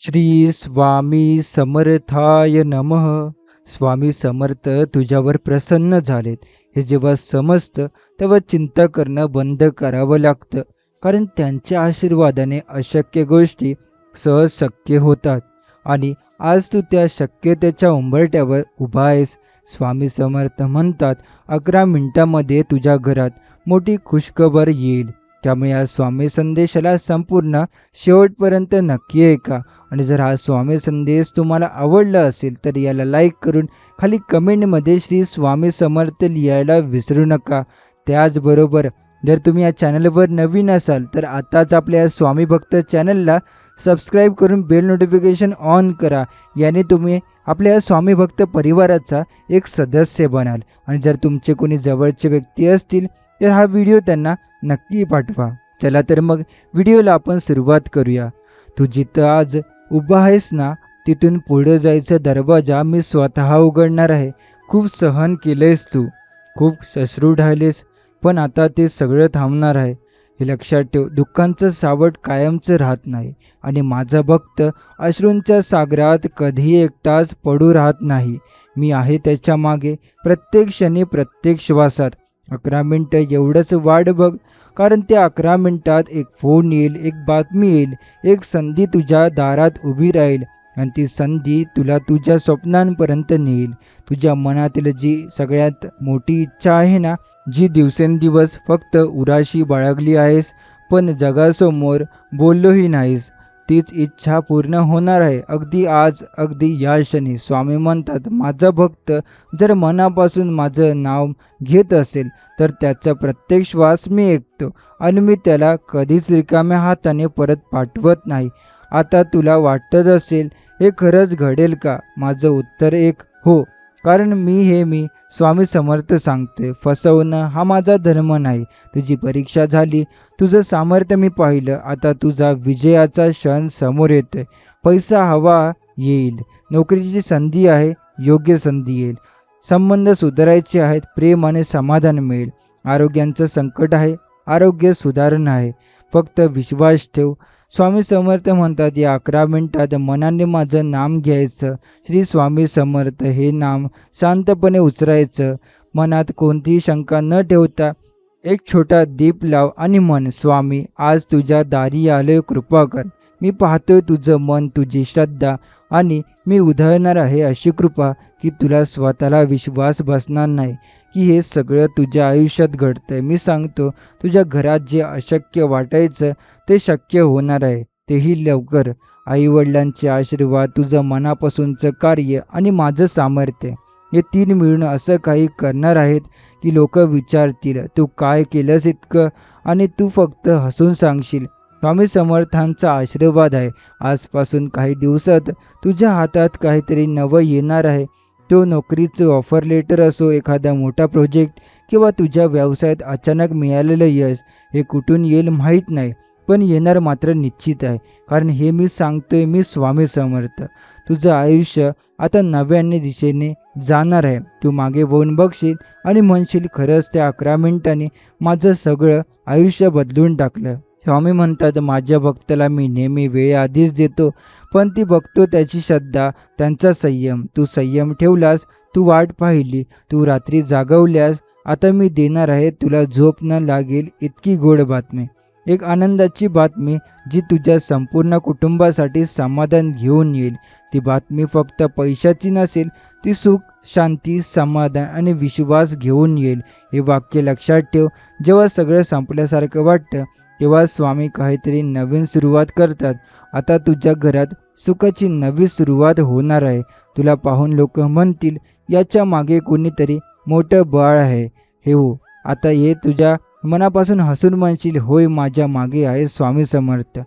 श्री स्वामी समर्थाय नमः. स्वामी समर्थ तुझ्यावर प्रसन्न झालेत हे जेव्हा समजतं तेव्हा चिंता करणं बंद करावं लागतं. कारण त्यांच्या आशीर्वादाने अशक्य गोष्टी सहज शक्य होतात. आणि आज तू त्या शक्यतेच्या उंबरठ्यावर उभा आहेस. स्वामी समर्थ म्हणतात 11 मिनिटांमध्ये तुझ्या घरात मोठी खुशखबर येईल. त्यामुळे या स्वामी संदेशाला संपूर्ण शेवटपर्यंत नक्की ऐका. आणि जर हा स्वामी संदेश तुम्हाला आवडला असेल तर याला लाईक करून खाली कमेंटमध्ये श्री स्वामी समर्थ लिहायला विसरू नका. त्याचबरोबर जर तुम्ही या चॅनलवर नवीन असाल तर आताच आपल्या या स्वामी भक्त चॅनलला सबस्क्राईब करून बेल नोटिफिकेशन ऑन करा. याने तुम्ही आपल्या या स्वामी भक्त परिवाराचा एक सदस्य बनाल. आणि जर तुमचे कोणी जवळचे व्यक्ती असतील तर हा व्हिडिओ त्यांना नक्की पाठवा. चला तर मग व्हिडिओला आपण सुरुवात करूया. तू जिथं आज उभा आहेस ना तिथून पुढे जायचा दरवाजा मी स्वतः उघडणार आहे. खूप सहन केलंयस तू, खूप अश्रू ढाळलेस, पण आता ते सगळं थांबणार आहे. हे लक्षात ठेव, दुःखांचं सावट कायमचं राहत नाही. आणि माझा भक्त अश्रूंच्या सागरात कधीही एकटाच पडू राहत नाही. मी आहे त्याच्या मागे प्रत्येक क्षणी, प्रत्येक श्वासात. 11 मिनटं एवढंच वाट बघ. कारण त्या 11 मिनिटात एक फोन येईल, एक बातमी येईल, एक संधी तुझ्या दारात उभी राहील. आणि ती संधी तुला तुझ्या स्वप्नांपर्यंत नेईल. तुझ्या मनातील जी सगळ्यात मोठी इच्छा आहे ना, जी दिवसेंदिवस फक्त उराशी बाळगली आहेस पण जगासमोर बोललोही नाहीस, तीच इच्छा पूर्ण होणार आहे. अगदी आज, अगदी या क्षणी. स्वामी म्हणतात माझा भक्त जर मनापासून माझं नाव घेत असेल तर त्याचा प्रत्येक श्वास मी ऐकतो. आणि मी त्याला कधीच रिकाम्या हाताने परत पाठवत नाही. आता तुला वाटत असेल हे खरंच घडेल का? माझं उत्तर एक हो. कारण मी स्वामी समर्थ सांगतोय. फसवणं हा माझा धर्म नाही. तुझी परीक्षा झाली, तुझं सामर्थ्य मी पाहिलं. आता तुझा विजयाचा क्षण समोर येतोय. पैसा हवा येईल, नोकरीची संधी आहे, योग्य संधी येईल. संबंध सुधारायचे आहेत, प्रेम आणि समाधान मिळेल. आरोग्याचं संकट आहे, आरोग्य सुधारणा आहे. फक्त विश्वास ठेव. स्वामी समर्थ म्हणतात या 11 मिनिटात मनाने माझं नाम घ्यायचं. श्री स्वामी समर्थ हे नाम शांतपणे उचलायचं. मनात कोणतीही शंका न ठेवता एक छोटा दीप लाव आणि म्हण स्वामी आज तुझ्या दारी आलोय, कृपा कर. मी पाहतोय तुझं मन, तुझी श्रद्धा, आणि मी उधळणार आहे अशी कृपा की तुला स्वतःला विश्वास बसणार नाही की हे सगळं तुझ्या आयुष्यात घडतंय. मी सांगतो तुझ्या घरात जे अशक्य वाटायचं ते शक्य होणार आहे, तेही लवकर. आईवडिलांचे आशीर्वाद, तुझं मनापासूनचं कार्य आणि माझं सामर्थ्य, हे 3 मिळून असं काही करणार आहेत की लोक विचारतील तू काय केलंस इतकं, आणि तू फक्त हसून सांगशील स्वामी समर्थांचा आशीर्वाद आहे. आजपासून काही दिवसात तुझ्या हातात काहीतरी नवं येणार आहे. तो नोकरीचं ऑफर लेटर असो, एखादा मोठा प्रोजेक्ट, किंवा तुझ्या व्यवसायात अचानक मिळालेलं यश. हे कुठून येईल माहीत नाही, पण येणार मात्र निश्चित आहे. कारण हे मी सांगतोय, मी स्वामी समर्थ. तुझं आयुष्य आता नव्याने दिशेने जाणार आहे. तू मागे वळून बघशील आणि म्हणशील खरंच त्या 11 मिनिटांनी माझं सगळं आयुष्य बदलून टाकलं. स्वामी म्हणतात माझ्या भक्ताला मी नेहमी वेळ आधीच देतो, पण ती बघतो त्याची श्रद्धा, त्यांचा संयम. तू संयम ठेवलास, तू वाट पाहिली, तू रात्री जागवल्यास, आता मी देणार आहे तुला झोप न लागेल इतकी गोड बातमी. एक आनंदाची बातमी जी तुझ्या संपूर्ण कुटुंबासाठी समाधान घेऊन येईल. ती बातमी फक्त पैशाची नसेल, ती सुख, शांती, समाधान आणि विश्वास घेऊन येईल. हे वाक्य लक्षात ठेव. जेव्हा सगळं संपल्यासारखं वाटतं तेव्हा स्वामी काहीतरी नवीन सुरुवात करतात. आता तुझ्या घरात सुखाची नवी सुरुवात होणार आहे. तुला पाहून लोक म्हणतील याच्या मागे कोणीतरी मोठं बळ आहे. हे हो. आता ये तुझ्या मनापासून हसून म्हणशील होय, माझ्या मागे आहे स्वामी समर्थ.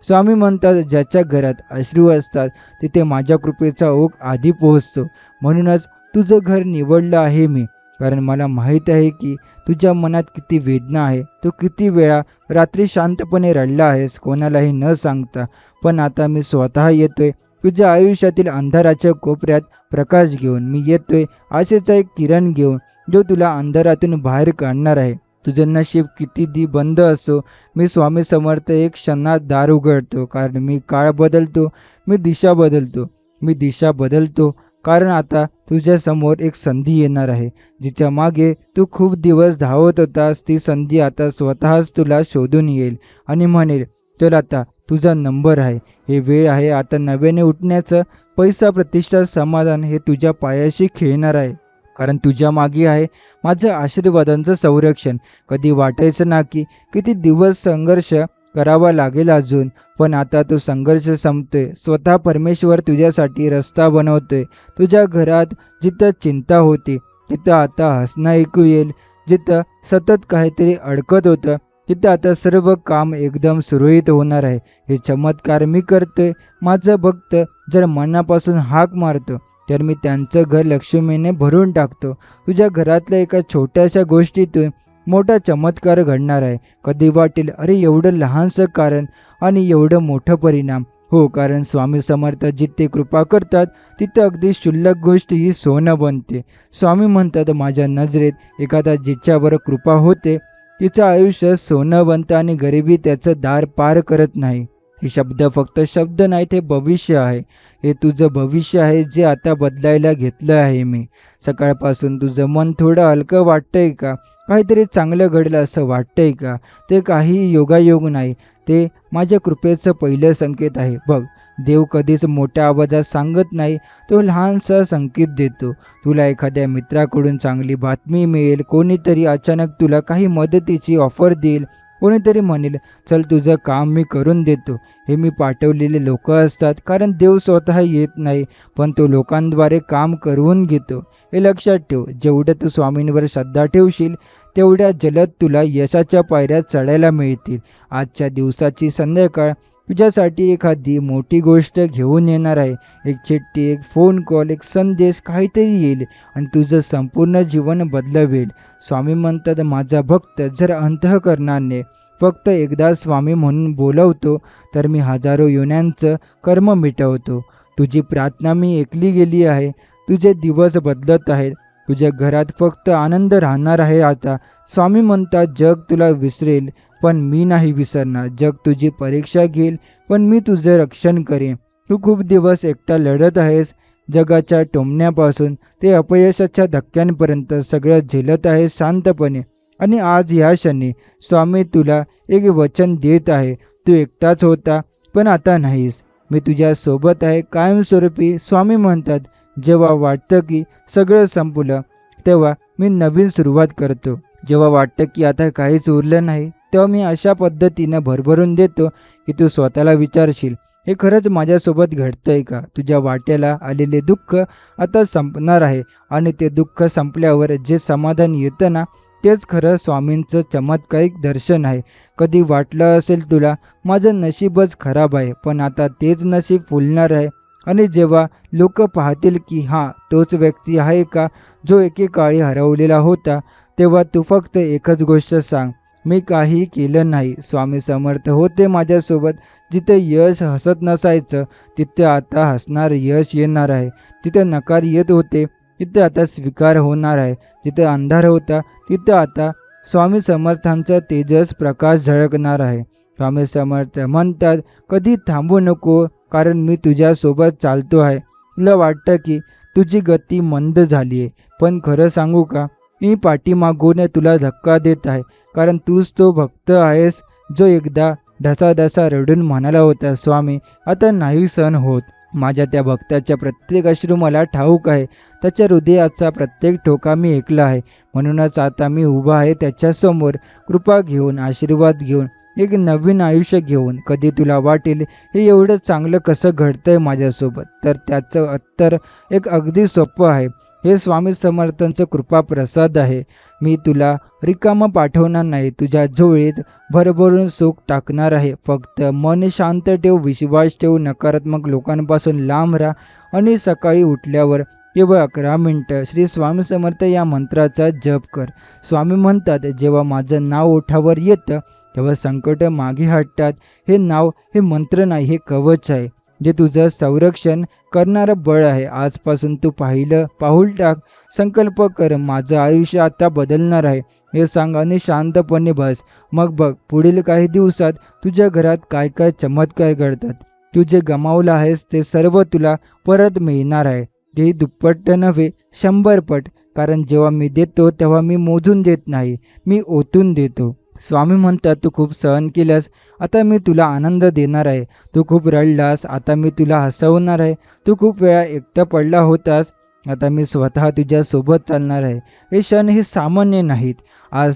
स्वामी म्हणतात ज्याच्या घरात अश्रू असतात तिथे माझ्या कृपेचा ओघ आधी पोहोचतो. म्हणूनच तुझं घर निवडलं आहे मी. कारण मला माहीत आहे की तुझ्या मनात किती वेदना आहे. तू किती वेळा रात्री शांतपणे रडला आहेस, कोणालाही न सांगता. पण आता मी स्वतः येतोय तुझ्या आयुष्यातील अंधाराच्या कोपऱ्यात प्रकाश घेऊन. मी येतोय आशेचा एक किरण घेऊन जो तुला अंधारातून बाहेर काढणार आहे. तुझे नशीब किती बंद असो, मी स्वामी समर्थ एक क्षणात दार उघडतो. कारण मी काळ बदलतो, मी दिशा बदलतो. मी दिशा बदलतो कारण आता तुझ्यासमोर एक संधी येणार आहे, जिच्या मागे तू खूप दिवस धावत होतास. ती संधी आता स्वतःच तुला शोधून येईल आणि म्हणेल, चल आता तुझा नंबर आहे. हे वेळ आहे आता नव्याने उठण्याचं. पैसा, प्रतिष्ठा, समाधान हे तुझ्या पायाशी खेळणार आहे. कारण तुझ्या मागे आहे माझं आशीर्वादांचं संरक्षण. कधी वाटायचं ना की किती दिवस संघर्ष करावा लागेल अजून, पण आता तो संघर्ष संपतोय. स्वतः परमेश्वर तुझ्यासाठी रस्ता बनवतोय. तुझ्या घरात जिथं चिंता होती तिथं आता हसणं ऐकू येईल. जिथं सतत काहीतरी अडकत होतं तिथं आता सर्व काम एकदम सुरळीत होणार आहे. हे चमत्कार मी करतोय. माझं भक्त जर मनापासून हाक मारतो तर मी त्यांचं घर लक्ष्मीने भरून टाकतो. तुझ्या घरातल्या एका छोट्याशा गोष्टीतून मोठा चमत्कार घडणार आहे. कधी वाटेल, अरे एवढं लहानसं कारण आणि एवढं मोठं परिणाम. हो, कारण स्वामी समर्थ जिथे कृपा करतात तिथं अगदी क्षुल्लक गोष्ट ही सोनं बनते. स्वामी म्हणतात, माझ्या नजरेत एखादा जिच्यावर कृपा होते तिचं आयुष्य सोनं बनतं आणि गरिबी त्याचं दार पार करत नाही. हे शब्द फक्त शब्द नाहीत, हे भविष्य आहे. हे तुझं भविष्य आहे जे आता बदलायला घेतलं आहे मी. सकाळपासून तुझं मन थोडं हलकं वाटतंय का? काहीतरी चांगलं घडलं असं वाटतंय का? ते काही योगायोग नाही, ते माझ्या कृपेचं पहिलं संकेत आहे. बघ, देव कधीच मोठ्या आवाजात सांगत नाही, तो लहानसा संकेत देतो. तुला एखाद्या मित्राकडून चांगली बातमी मिळेल, कोणीतरी अचानक तुला काही मदतीची ऑफर देईल, कोणीतरी म्हणेल, चल तुझं काम मी करून देतो. हे मी पाठवलेले लोक असतात. कारण देव स्वतः येत नाही, पण तो लोकांद्वारे काम करून घेतो. हे लक्षात ठेव. जेवढं तू स्वामींवर श्रद्धा ठेवशील तेवढ्या जलद तुला यशाच्या पायऱ्या चढायला मिळतील. आजच्या दिवसाची संध्याकाळ तुझ्यासाठी एखादी मोठी गोष्ट घेऊन येणार आहे. एक चिठ्ठी, एक फोन कॉल, एक संदेश, काहीतरी येईल आणि तुझं संपूर्ण जीवन बदलवेल. स्वामी म्हणतात, माझा भक्त जर अंतःकरणाने फक्त एकदा स्वामी म्हणून बोलवतो तर मी हजारो योन्यांचं कर्म मिटवतो. तुझी प्रार्थना मी ऐकली गेली आहे. तुझे दिवस बदलत आहेत. तुझ्या घरात फक्त आनंद राहणार आहे आता. स्वामी म्हणतात, जग तुला विसरेल पण मी नाही विसरणार. जग तुझी परीक्षा घेईल पण मी तुझं रक्षण करेन. तू खूप दिवस एकटा लढत आहेस. जगाच्या टोमण्यापासून ते अपयशाच्या धक्क्यांपर्यंत सगळं झेलत आहेस शांतपणे. आणि आज ह्या क्षणी स्वामी तुला एक वचन देत आहे. तू एकटाच होता पण आता नाहीस. मी तुझ्या सोबत आहे कायमस्वरूपी. स्वामी म्हणतात, जेव्हा वाटतं की सगळं संपलं तेव्हा मी नवीन सुरुवात करतो. जेव्हा वाटतं की आता काहीच उरलं नाही तेव्हा मी अशा पद्धतीनं भरभरून देतो की तू स्वतःला विचारशील, हे खरंच माझ्यासोबत घडतंय का? तुझ्या वाट्याला आलेले दुःख आता संपणार आहे आणि ते दुःख संपल्यावर जे समाधान येतं ना, तेच खरं स्वामींचं चमत्कारिक दर्शन आहे. कधी वाटलं असेल तुला माझं नशीबच खराब आहे, पण आता तेच नशीब फुलणार आहे. आणि जेव्हा लोक पाहतील की हा तोच व्यक्ती आहे का जो एकेकाळी हरवलेला होता, तेव्हा तू फक्त एकच गोष्ट सांग, मी काही केलं नाही. स्वामी समर्थ होते माझ्यासोबत. जिथे यश हसत नसायचं तिथे आता हसणार यश येणार आहे. जिथे नकार येत होते तिथे आता स्वीकार होणार आहे. जिथे अंधार होता तिथे आता स्वामी समर्थांचा तेजस प्रकाश झळकणार आहे. स्वामी समर्थ म्हणतात, कधी थांबू नको कारण मी तुझ्यासोबत चालतो आहे. तुला वाटतं की तुझी गती मंद झाली आहे, पण खरं सांगू का, मी पाठीमागून तुला धक्का देत आहे. कारण तूच तो भक्त आहेस जो एकदा ढसाढसा रडून म्हणाला होता, स्वामी आता नाही सहन होत. माझ्या त्या भक्ताच्या प्रत्येक अश्रू मला ठाऊक आहे. त्याच्या हृदयाचा प्रत्येक ठोका मी ऐकला आहे. म्हणूनच आता मी उभा आहे त्याच्यासमोर, कृपा घेऊन, आशीर्वाद घेऊन, एक नवीन आयुष्य घेऊन. कधी तुला वाटेल हे एवढं चांगलं कसं घडतंय माझ्यासोबत, तर त्याचं उत्तर एक अगदी सोपं आहे. हे स्वामी समर्थांचं कृपा प्रसाद आहे. मी तुला रिकामं पाठवणार नाही, तुझ्या झोळीत भरभरून सुख टाकणार आहे. फक्त मन शांत ठेव, विश्वास ठेव, नकारात्मक लोकांपासून लांब राहा आणि सकाळी उठल्यावर केवळ 11 मिनटं श्री स्वामी समर्थ या मंत्राचा जप कर. स्वामी म्हणतात, जेव्हा माझं नाव ओठावर येतं तेव्हा संकट मागे हटतात. हे नाव, हे मंत्र नाही, हे कवच आहे जे तुझं संरक्षण करणारं बळ आहे. आजपासून तू पाऊल टाक, संकल्प कर, माझं आयुष्य आता बदलणार आहे. हे सांग आणि शांतपणे बस. मग बघ पुढील काही दिवसात तुझ्या घरात काय काय चमत्कार घडतात. तू जे गमावलं आहेस ते सर्व तुला परत मिळणार आहे. तेही दुप्पट नव्हे, 100 पट. कारण जेव्हा मी देतो तेव्हा मी मोजून देत नाही, मी ओतून देतो. स्वामी म्हणतात, तू खूप सहन केलंस, आता मी तुला आनंद देणार आहे. तू खूप रडलास, आता मी तुला हसवणार आहे. तू खूप वेळा एकटा पडला होतास, आता मी स्वतः तुझ्या सोबत चालणार आहे. हे क्षण हे सामान्य नाहीत. आज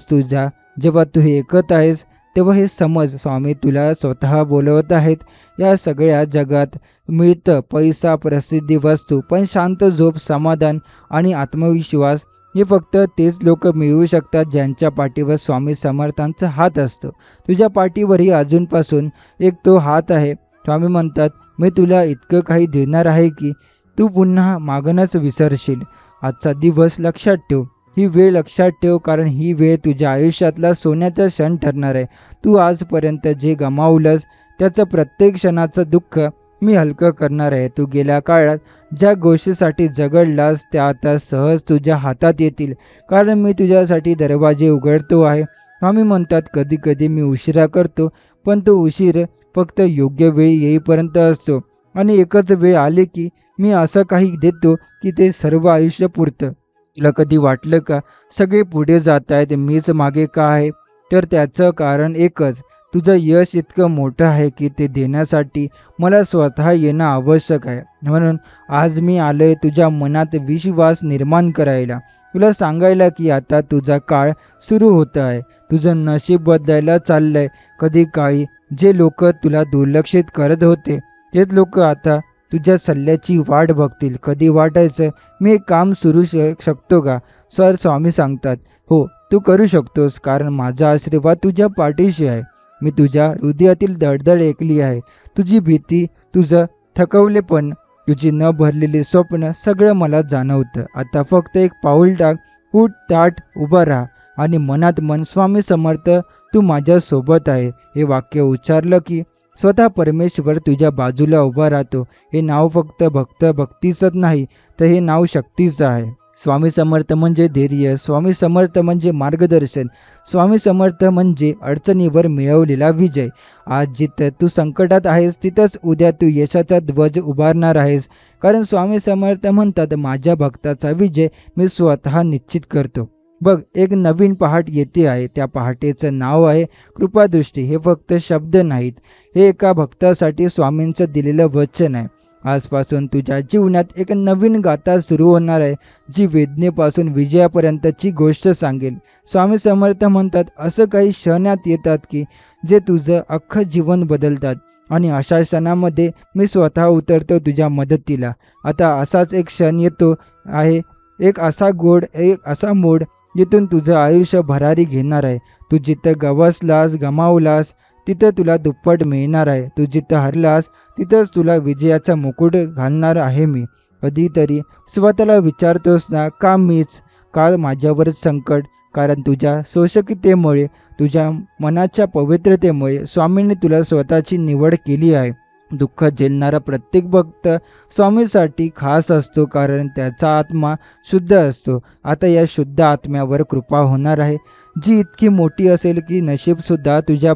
जेव्हा तू हे ऐकत आहेस तेव्हा हे समज, स्वामी तुला स्वतः बोलवत आहेत. या सगळ्या जगात मिळतं पैसा, प्रसिद्धी, वस्तू, पण शांत झोप, समाधान आणि आत्मविश्वास हे फक्त तेच लोक मिळवू शकतात ज्यांच्या पाठीवर स्वामी समर्थांचा हात असतो. तुझ्या पाठीवरही अजूनपासून एक तो हात आहे. स्वामी म्हणतात, मी तुला इतकं काही देणार आहे की तू पुन्हा मागणंच विसरशील. आजचा दिवस लक्षात ठेव, ही वेळ लक्षात ठेव, कारण ही वेळ तुझ्या आयुष्यातला सोन्याचा क्षण ठरणार आहे. तू आजपर्यंत जे गमावलंस त्याचं प्रत्येक क्षणाचं दुःख मी हलकं करणार आहे. तू गेल्या काळात ज्या गोष्टीसाठी झगडलास त्या आता सहज तुझ्या हातात येतील, कारण मी तुझ्यासाठी दरवाजे उघडतो आहे. स्वामी म्हणतात, कधी कधी मी उशिरा करतो, पण तो उशीर फक्त योग्य वेळी येईपर्यंत असतो. आणि एकच वेळ आली की मी असं काही देतो की ते सर्व आयुष्य पुरतं. तुला कधी वाटलं का सगळे पुढे जात आहेत, मीच मागे का आहे? तर त्याचं कारण एकच, तुझं यश इतकं मोठं आहे की ते देण्यासाठी मला स्वतः येणं आवश्यक आहे. म्हणून आज मी आलोय तुझ्या मनात विश्वास निर्माण करायला, तुला सांगायला की आता तुझा काळ सुरू होत आहे. तुझं नशीब बदलायला चाललंय. कधी काळी जे लोक तुला दुर्लक्षित करत होते तेच लोक आता तुझ्या सल्ल्याची वाट बघतील. कधी वाटायचं मी एक काम शकतो का? सर स्वामी सांगतात, हो तू करू शकतोस, कारण माझा आशीर्वाद तुझ्या पाठीशी आहे. मी तुझ्या हृदयातील धडधड ऐकली आहे. तुझी भीती, तुझं थकवलेपण, तुझी न भरलेली स्वप्न सगळं मला जाणवतं. आता फक्त एक पाऊल टाक, उठ, ताट उभा राहा आणि मनात मन, स्वामी समर्थ तू माझ्या सोबत आहे हे वाक्य उच्चारलं की स्वतः परमेश्वर तुझ्या बाजूला उभा राहतो. हे नाव फक्त भक्तीचंच नाही, तर हे नाव शक्तीचं आहे. स्वामी समर्थ म्हणजे धैर्य, स्वामी समर्थ म्हणजे मार्गदर्शन, स्वामी समर्थ म्हणजे अडचणीवर मिळवलेला विजय. आज जिथं तू संकटात आहेस तिथंच उद्या तू यशाचा ध्वज उभारणार आहेस. कारण स्वामी समर्थ म्हणतात, माझ्या भक्ताचा विजय मी स्वतः निश्चित करतो. बघ, एक नवीन पहाट येते आहे. त्या पहाटेचं नाव आहे कृपादृष्टी. हे फक्त शब्द नाहीत, हे एका भक्तासाठी स्वामींचं दिलेलं वचन आहे. आजपासून तुझ्या जीवनात एक नवीन गाथा सुरू होणार आहे, जी वेदनेपासून विजयापर्यंतची गोष्ट सांगेल. स्वामी समर्थ म्हणतात, असं काही क्षणात येतात की जे तुझं अख्खं जीवन बदलतात, आणि अशा क्षणामध्ये मी स्वतः उतरतो तुझ्या मदतीला. आता असाच एक क्षण येतो आहे, एक असा मोड जिथून तुझं आयुष्य भरारी घेणार आहे. तू जिथं गमावलास तिथं तुला दुप्पट मिळणार आहे. तू जिथं हरलास तिथंच तुला विजयाचा मुकुट घालणार आहे मी. कधीतरी स्वतःला विचारतोस ना, का मीच, का माझ्यावरच संकट? कारण तुझ्या शोषकितेमुळे, तुझ्या मनाच्या पवित्रतेमुळे स्वामींनी तुला स्वतःची निवड केली आहे. दुःख झेलणारा प्रत्येक भक्त स्वामीसाठी खास असतो, कारण त्याचा आत्मा शुद्ध असतो. आता या शुद्ध आत्म्यावर कृपा होणार आहे, जी इतकी मोठी असेल की नशीबसुद्धा तुझ्या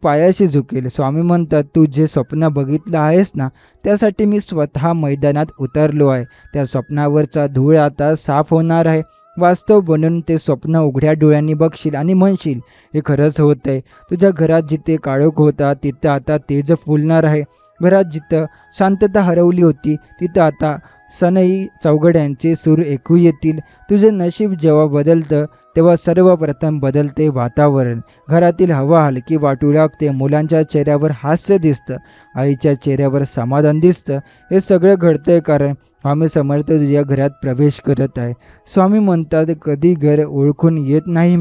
पायाशी झुकेल. स्वामी म्हणतात, तू जे स्वप्न बघितलं आहेस ना, त्यासाठी मी स्वतः मैदानात उतरलो आहे. त्या स्वप्नावरचा धूळ आता साफ होणार आहे. वास्तव बनून ते स्वप्न उघड्या डोळ्यांनी बघशील आणि म्हणशील, हे खरंच होत आहे. तुझ्या घरात जिथे काळोख होता तिथं आता तेज फुलणार आहे. घरात जिथं शांतता हरवली होती तिथं आता सनई चौघड्यांचे सूर ऐकू येतील. तुझे नशीब जेव्हा बदलतं तेव्हा सर्वप्रथम बदलते वातावरण. घरातील हवा हलकी वाटू लागते. मुलांच्या चेहऱ्यावर हास्य दिसतं, आईच्या चेहऱ्यावर समाधान दिसतं. हे सगळं घडतंय कारण स्वामी समर्थ तुझ्या घरात प्रवेश करत आहे. स्वामी म्हणतात, कधी घर ओळखून येत नाही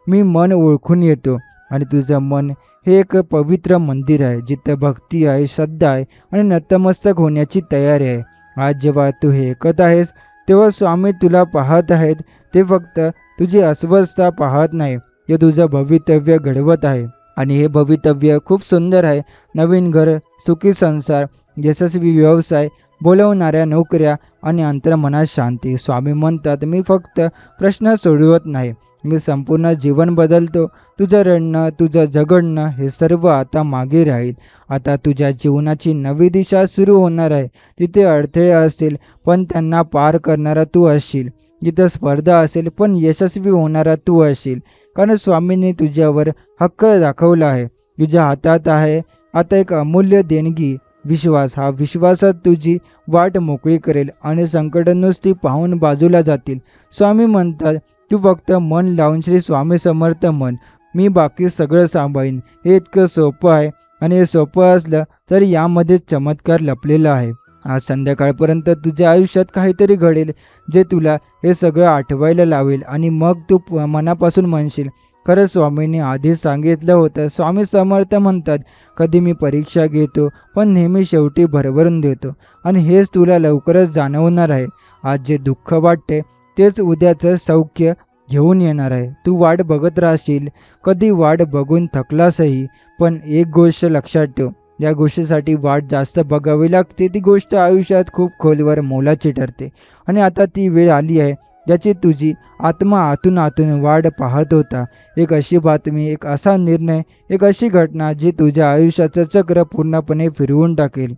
मी मन ओळखून येतो. आणि तुझं मन हे एक पवित्र मंदिर आहे, जिथं भक्ती आहे, श्रद्धा आहे आणि नतमस्तक होण्याची तयारी आहे. आज जेव्हा तू हे ऐकत आहेस तेव्हा स्वामी तुला पाहत आहेत. ते फक्त तुझी अस्वस्थता पाहत नाही, ते तुझं भवितव्य घडवत आहे. आणि हे भवितव्य खूप सुंदर आहे. नवीन घर, सुखी संसार, यशस्वी व्यवसाय, बोलवणाऱ्या नोकऱ्या आणि अंतर्मनात शांती. स्वामी म्हणतात, मी फक्त प्रश्न सोडवत नाही, मी संपूर्ण जीवन बदलतो. तुझं रडणं, तुझं झगडणं हे सर्व आता मागे राहील. आता तुझ्या जीवनाची नवी दिशा सुरू होणार आहे. तिथे अडथळे असतील, पण त्यांना पार करणारा तू असशील. जिथं स्पर्धा असेल, पण यशस्वी होणारा तू असशील. कारण स्वामींनी तुझ्यावर हक्क दाखवला आहे. तुझ्या हातात आहे आता एक अमूल्य देणगी, विश्वास. हा विश्वासात तुझी वाट मोकळी करेल आणि संकट नुसती पाहून बाजूला जातील. स्वामी म्हणतात, तू फक्त मन लावून श्री स्वामी समर्थ म्हण, मी बाकी सगळं सांभाळीन. हे इतकं सोपं आहे आणि हे सोपं असलं तरी यामध्ये चमत्कार लपलेला आहे. आज संध्याकाळपर्यंत तुझ्या आयुष्यात काहीतरी घडेल जे तुला हे सगळं आठवायला लावेल आणि मग तू मनापासून म्हणशील, खरं स्वामींनी आधीच सांगितलं होतं. स्वामी समर्थ म्हणतात, कधी मी परीक्षा घेतो पण नेहमी शेवटी भरभरून देतो आणि हेच तुला लवकरच जाणवणार आहे. आज जे दुःख वाटते तेच उद्याचं सौख्य घेऊन येणार आहे. तू वाट बघत राहशील, कधी वाट बघून थकलासही, पण एक गोष्ट लक्षात ठेव, या गोष्टीसाठी वाट जास्त बघावी लागते ती गोष्ट आयुष्यात खूप खोलवर मोलाची ठरते. आणि आता ती वेळ आली आहे ज्याची तुझी आत्मा आतून आतून वाट पाहत होता. एक अशी बातमी, एक असा निर्णय, एक अशी घटना जी तुझ्या आयुष्याचं चक्र पूर्णपणे फिरवून टाकेल.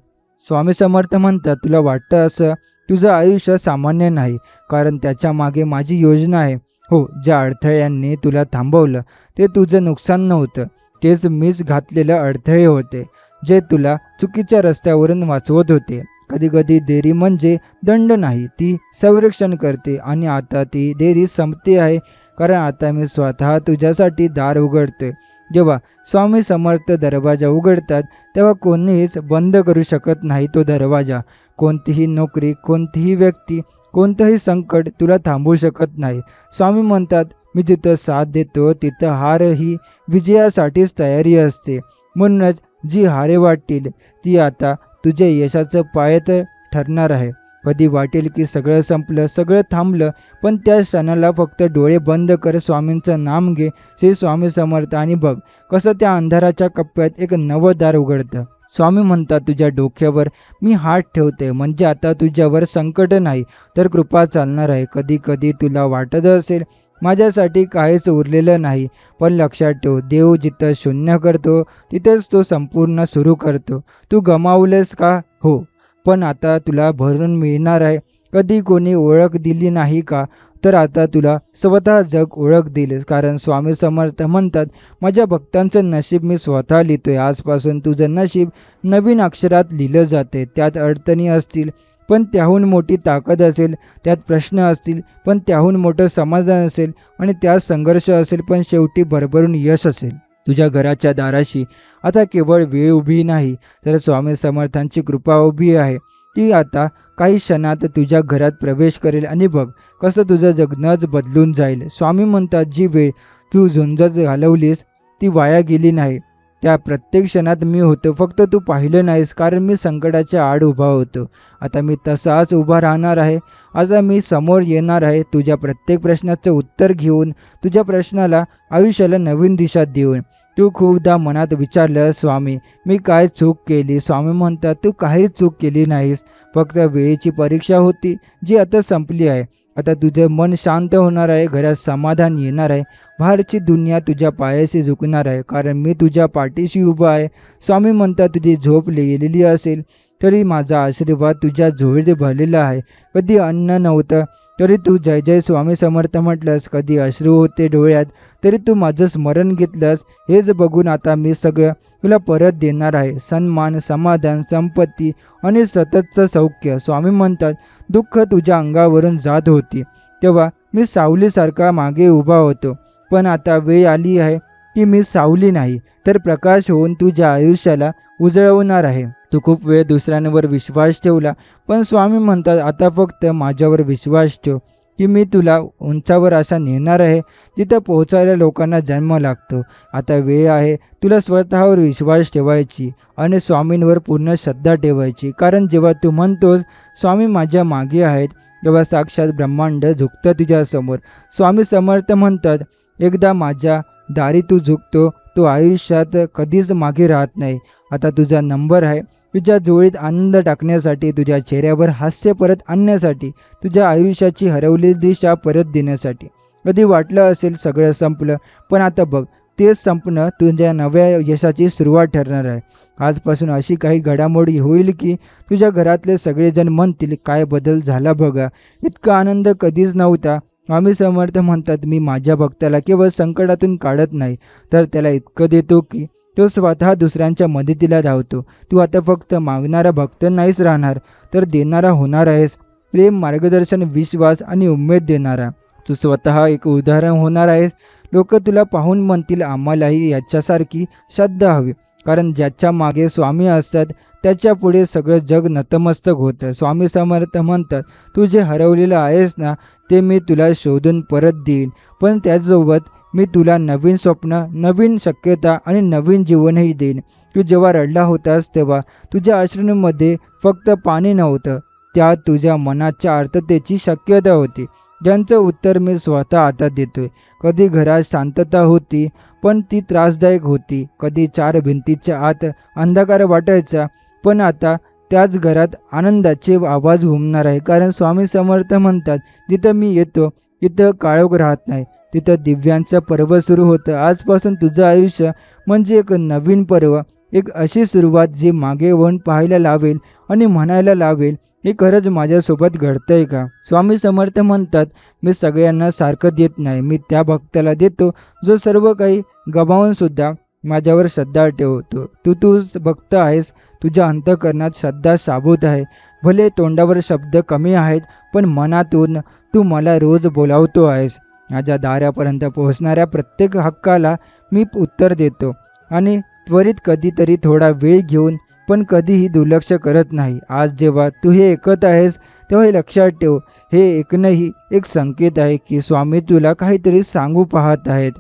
स्वामी समर्थ म्हणतात, तुला वाटतं असं तुझं आयुष्य सामान्य नाही, कारण त्याच्या मागे माझी योजना आहे. हो, ज्या अडथळ्यांनी तुला थांबवलं ते तुझं नुकसान नव्हतं, तेच मीच घातलेले अडथळे होते जे तुला चुकीच्या रस्त्यावरून वाचवत होते. कधीकधी देरी म्हणजे दंड नाही, ती संरक्षण करते. आणि आता ती देरी संपते आहे, कारण आता मी स्वतः तुझ्यासाठी दार उघडतोय. जेव्हा स्वामी समर्थ दरवाजा उघडतात तेव्हा कोणीच बंद करू शकत नाही तो दरवाजा. कोणतीही नोकरी, कोणतीही व्यक्ती, कोणतंही संकट तुला थांबवू शकत नाही. स्वामी म्हणतात, मी जिथं साथ देतो तिथं हार ही विजयासाठीच तयारी असते. म्हणूनच जी हारे वाटतील ती आता तुझ्या यशाचं पायत ठरणार आहे. कधी वाटेल की सगळं संपलं, सगळं थांबलं, पण त्या क्षणाला फक्त डोळे बंद कर, स्वामींचं नाम घे, श्री स्वामी समर्थ, आणि बघ कसं त्या अंधाराच्या कप्प्यात एक नवं दार उघडतं. स्वामी म्हणतात, तुझ्या डोक्यावर मी हात ठेवते, म्हणजे आता तुझ्यावर संकट नाही तर कृपा चालणार आहे. कधी कधी तुला वाटत असेल माझ्यासाठी काहीच उरलेलं नाही, पण लक्षात ठेव, देव जिथं शून्य करतो तिथेच तो संपूर्ण सुरू करतो. तू गमावलेस का? हो, पण आता तुला भरून मिळणार आहे. कधी कोणी ओळख दिली नाही का? तर आता तुला स्वतः जग ओळख दिले. कारण स्वामी समर्थ म्हणतात, माझ्या भक्तांचं नशीब मी स्वतः लिहितोय. आजपासून तुझं नशीब नवीन अक्षरात लिहिलं जाते. त्यात अडचणी असतील पण त्याहून मोठी ताकद असेल, त्यात प्रश्न असतील पण त्याहून मोठं समाधान असेल, आणि त्यात संघर्ष असेल पण शेवटी भरभरून यश असेल. तुझ्या घराच्या दाराशी आता केवळ वेळ उभी नाही तर स्वामी समर्थांची कृपा उभी आहे. ती आता काही क्षणात तुझ्या घरात प्रवेश करेल आणि बघ कसं तुझं जगणंच बदलून जाईल. स्वामी म्हणतात, जी वेळ तू झुंजत घालवलीस ती वाया गेली नाही. त्या प्रत्येक क्षणात मी होतो, फक्त तू पाहिलं नाहीस, कारण मी संकटाच्या आड उभा होतो. आता मी तसाच उभा राहणार आहे. आता मी समोर येणार आहे, तुझ्या प्रत्येक प्रश्नाचं उत्तर घेऊन, तुझ्या प्रश्नाला, आयुष्याला नवीन दिशा देऊन. तू खूपदा मनात विचारलं, स्वामी मी काय चूक केली? स्वामी म्हणतात, तू काहीच चूक केली नाहीस, फक्त वेळेची परीक्षा होती जी आता संपली आहे. आता तुझं मन शांत होणार आहे, घरात समाधान येणार आहे, बाहेरची दुनिया तुझ्या पायाशी झुकणार आहे, कारण मी तुझ्या पाठीशी उभा आहे. स्वामी म्हणतात, तुझी झोप गेलेली असेल तरी माझा आशीर्वाद तुझ्या झोळीत भरलेला आहे. कधी अन्न नव्हतं तरी तू जय जय स्वामी समर्थ म्हटलंस, कधी अश्रू होते डोळ्यात तरी तू माझं स्मरण घेतलंस. हेच बघून आता मी सगळं तुला परत देणार आहे, सन्मान, समाधान, संपत्ती आणि सततचं सौख्य. स्वामी म्हणतात, दुःख तुझ्या अंगावरून जात होती तेव्हा मी सावलीसारखा मागे उभा होतो, पण आता वेळ आली आहे की मी सावली नाही तर प्रकाश होऊन तुझ्या आयुष्याला उजळवणार आहे. तू खूप वेळ दुसऱ्यांवर विश्वास ठेवला, पण स्वामी म्हणतात, आता फक्त माझ्यावर विश्वास ठेव की मी तुला उंचावर असा नेणार आहे जिथं पोहोचायला लोकांना जन्म लागतो. आता वेळ आहे तुला स्वतःवर विश्वास ठेवायची आणि स्वामींवर पूर्ण श्रद्धा ठेवायची, कारण जेव्हा तू म्हणतोस स्वामी माझ्या मागे आहेत तेव्हा साक्षात ब्रह्मांड झुकतं तुझ्यासमोर. स्वामी समर्थ म्हणतात, एकदा माझ्या दारी तू झुकतो तो आयुष्यात कधीच मागे राहत नाही. आता तुझा नंबर आहे, तुझ्या जोडीत आनंद टाकण्यासाठी, तुझ्या चेहऱ्यावर हास्य परत आणण्यासाठी, तुझ्या आयुष्याची हरवलेली दिशा परत देण्यासाठी. कधी वाटलं असेल सगळं संपलं, पण आता बघ तेच संपणं तुझ्या नव्या यशाची सुरुवात ठरणार आहे. आजपासून अशी काही घडामोडी होईल की तुझ्या घरातले सगळेजण म्हणतील, काय बदल झाला बघा. इतका आनंद कधीच नव्हता. स्वामी समर्थ म्हणतात, मी माझ्या भक्ताला केवळ संकटातून काढत नाही, तर त्याला इतकं देतो की तो स्वतः दुसऱ्यांच्या मदतीला धावतो. तू आता फक्त मागणारा भक्त नाहीच राहणार, तर देणारा होणार आहेस. प्रेम, मार्गदर्शन, विश्वास आणि उमेद देणारा. तू स्वतः एक उदाहरण होणार आहेस. लोक तुला पाहून म्हणतील, आम्हालाही याच्यासारखी श्रद्धा हवी. कारण ज्याच्या मागे स्वामी असतात त्याच्या पुढे सगळं जग नतमस्तक होतं. स्वामी समर्थ म्हणतात, तू जे हरवलेलं आहेस ना, ते मी तुला शोधून परत देईन. पण त्याचसोबत मी तुला नवीन स्वप्न, नवीन शक्यता आणि नवीन जीवनही देईन. तू जेव्हा रडला होतास तेव्हा तुझ्या अश्रूंमध्ये फक्त पाणी नव्हतं, त्यात तुझ्या मनाच्या अर्थतेची शक्यता होती, ज्यांचं उत्तर मी स्वतः आता देतोय. कधी घरात शांतता होती, पण ती त्रासदायक होती. कधी चार भिंतीच्या आत अंधकार वाटायचा, पण आता त्याच घरात आनंदाचे आवाज घुमणार आहे. कारण स्वामी समर्थ म्हणतात, जिथं मी येतो तिथं काळोख राहत नाही, तिथं दिव्यांचं पर्व सुरू होतं. आजपासून तुझं आयुष्य म्हणजे एक नवीन पर्व, एक अशी सुरुवात जी मागे वळून पाहायला लावेल आणि म्हणायला लावेल, हे खरंच माझ्यासोबत घडतंय का? स्वामी समर्थ म्हणतात, मी सगळ्यांना सारखं देत नाही. मी त्या भक्ताला देतो जो सर्व काही गमावून सुद्धा माझ्यावर श्रद्धा ठेवतो. तूच भक्त आहेस. तुझ्या अंतःकरणात श्रद्धा शाबूत आहे. भले तोंडावर शब्द कमी आहेत, पण मनातून तू मला रोज बोलावतो आहेस. माझ्या दारापर्यंत पोहोचणाऱ्या प्रत्येक हक्काला मी उत्तर देतो आणि त्वरित कधीतरी थोडा वेळ घेऊन, पण कधीही दुर्लक्ष करत नाही. आज जेव्हा तू हे ऐकत आहेस तेव्हा हे लक्षात ठेव, हे ऐकणंही एक संकेत आहे की स्वामी तुला काहीतरी सांगू पाहत आहेत.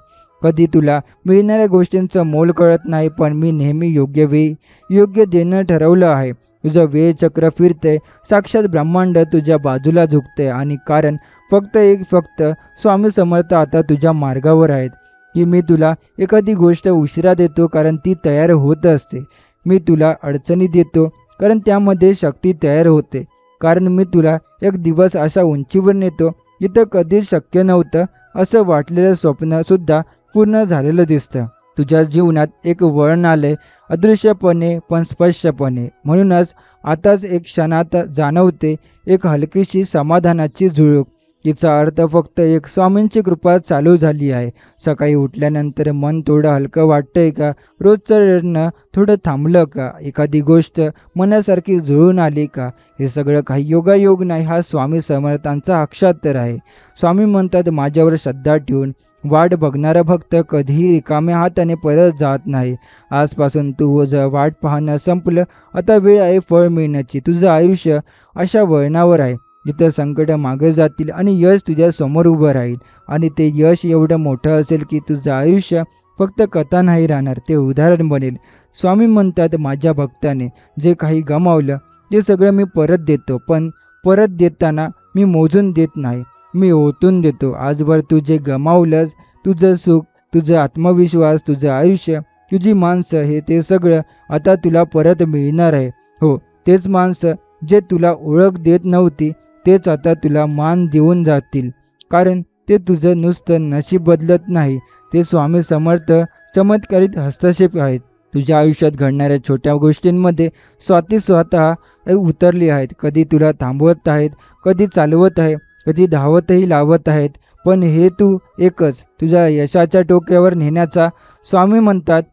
कधी तुला मिळणाऱ्या गोष्टींचं मोल कळत नाही, पण मी नेहमी योग्य वेळी योग्य देणं ठरवलं आहे. तुझं वेळ चक्र फिरतंय, साक्षात ब्रह्मांड तुझ्या बाजूला झुकतंय आणि कारण फक्त स्वामी समर्थ आता तुझ्या मार्गावर आहेत. की मी तुला एखादी गोष्ट उशिरा देतो कारण ती तयार होत असते. मी तुला अडचणी देतो कारण त्यामध्ये शक्ती तयार होते. कारण मी तुला एक दिवस अशा उंचीवर नेतो जिथं कधीच शक्य नव्हतं असं वाटलेलं स्वप्नसुद्धा पूर्ण झालेलं दिसतं. तुझ्या जीवनात एक वळण आलंय, अदृश्यपणे पण स्पष्टपणे. म्हणूनच आताच एक क्षणात जाणवते एक हलकीशी समाधानाची झुळूक. तिचा अर्थ फक्त एक, स्वामींची कृपा चालू झाली आहे. सकाळी उठल्यानंतर मन थोडं हलकं वाटतंय का? रोजचं रडणं थोडं थांबलं का? एखादी गोष्ट मनासारखी जुळून आली का? हे सगळं काही योगायोग नाही, हा स्वामी समर्थांचा अक्षात्तर आहे. स्वामी म्हणतात, माझ्यावर श्रद्धा ठेवून वाट बघणारा भक्त कधीही रिकाम्या हाताने परत जात नाही. आजपासून तुझं वाट पाहणं संपलं. आता वेळ आहे फळ मिळण्याची. तुझं आयुष्य अशा वळणावर आहे जिथं संकट मागे जातील आणि यश तुझ्या समोर उभं राहील. आणि ते यश एवढं मोठं असेल की तुझं आयुष्य फक्त कथा नाही राहणार, ते उदाहरण बनेल. स्वामी म्हणतात, माझ्या भक्ताने जे काही गमावलं ते सगळं मी परत देतो. पण परत देताना मी मोजून देत नाही, मी ओतून देतो. आजवर तू जे गमावलंस, तुझं सुख, तुझं आत्मविश्वास, तुझं आयुष्य, तुझी माणसं, हे ते सगळं आता तुला परत मिळणार आहे. हो, तेच माणसं जे तुला ओळख देत नव्हती तेच आता तुला मान देऊन जातील. कारण ते तुझं नुसतं नशीब बदलत नाही, ते स्वामी समर्थ चमत्कारित हस्तक्षेप आहेत. तुझ्या आयुष्यात घडणाऱ्या छोट्या गोष्टींमध्ये स्वाती स्वतः उतरली आहेत. कधी तुला थांबवत आहेत, कधी चालवत आहे, कधी धावतही लावत आहेत. पण हे तू एकच, तुझ्या यशाच्या टोक्यावर नेण्याचा. स्वामी म्हणतात,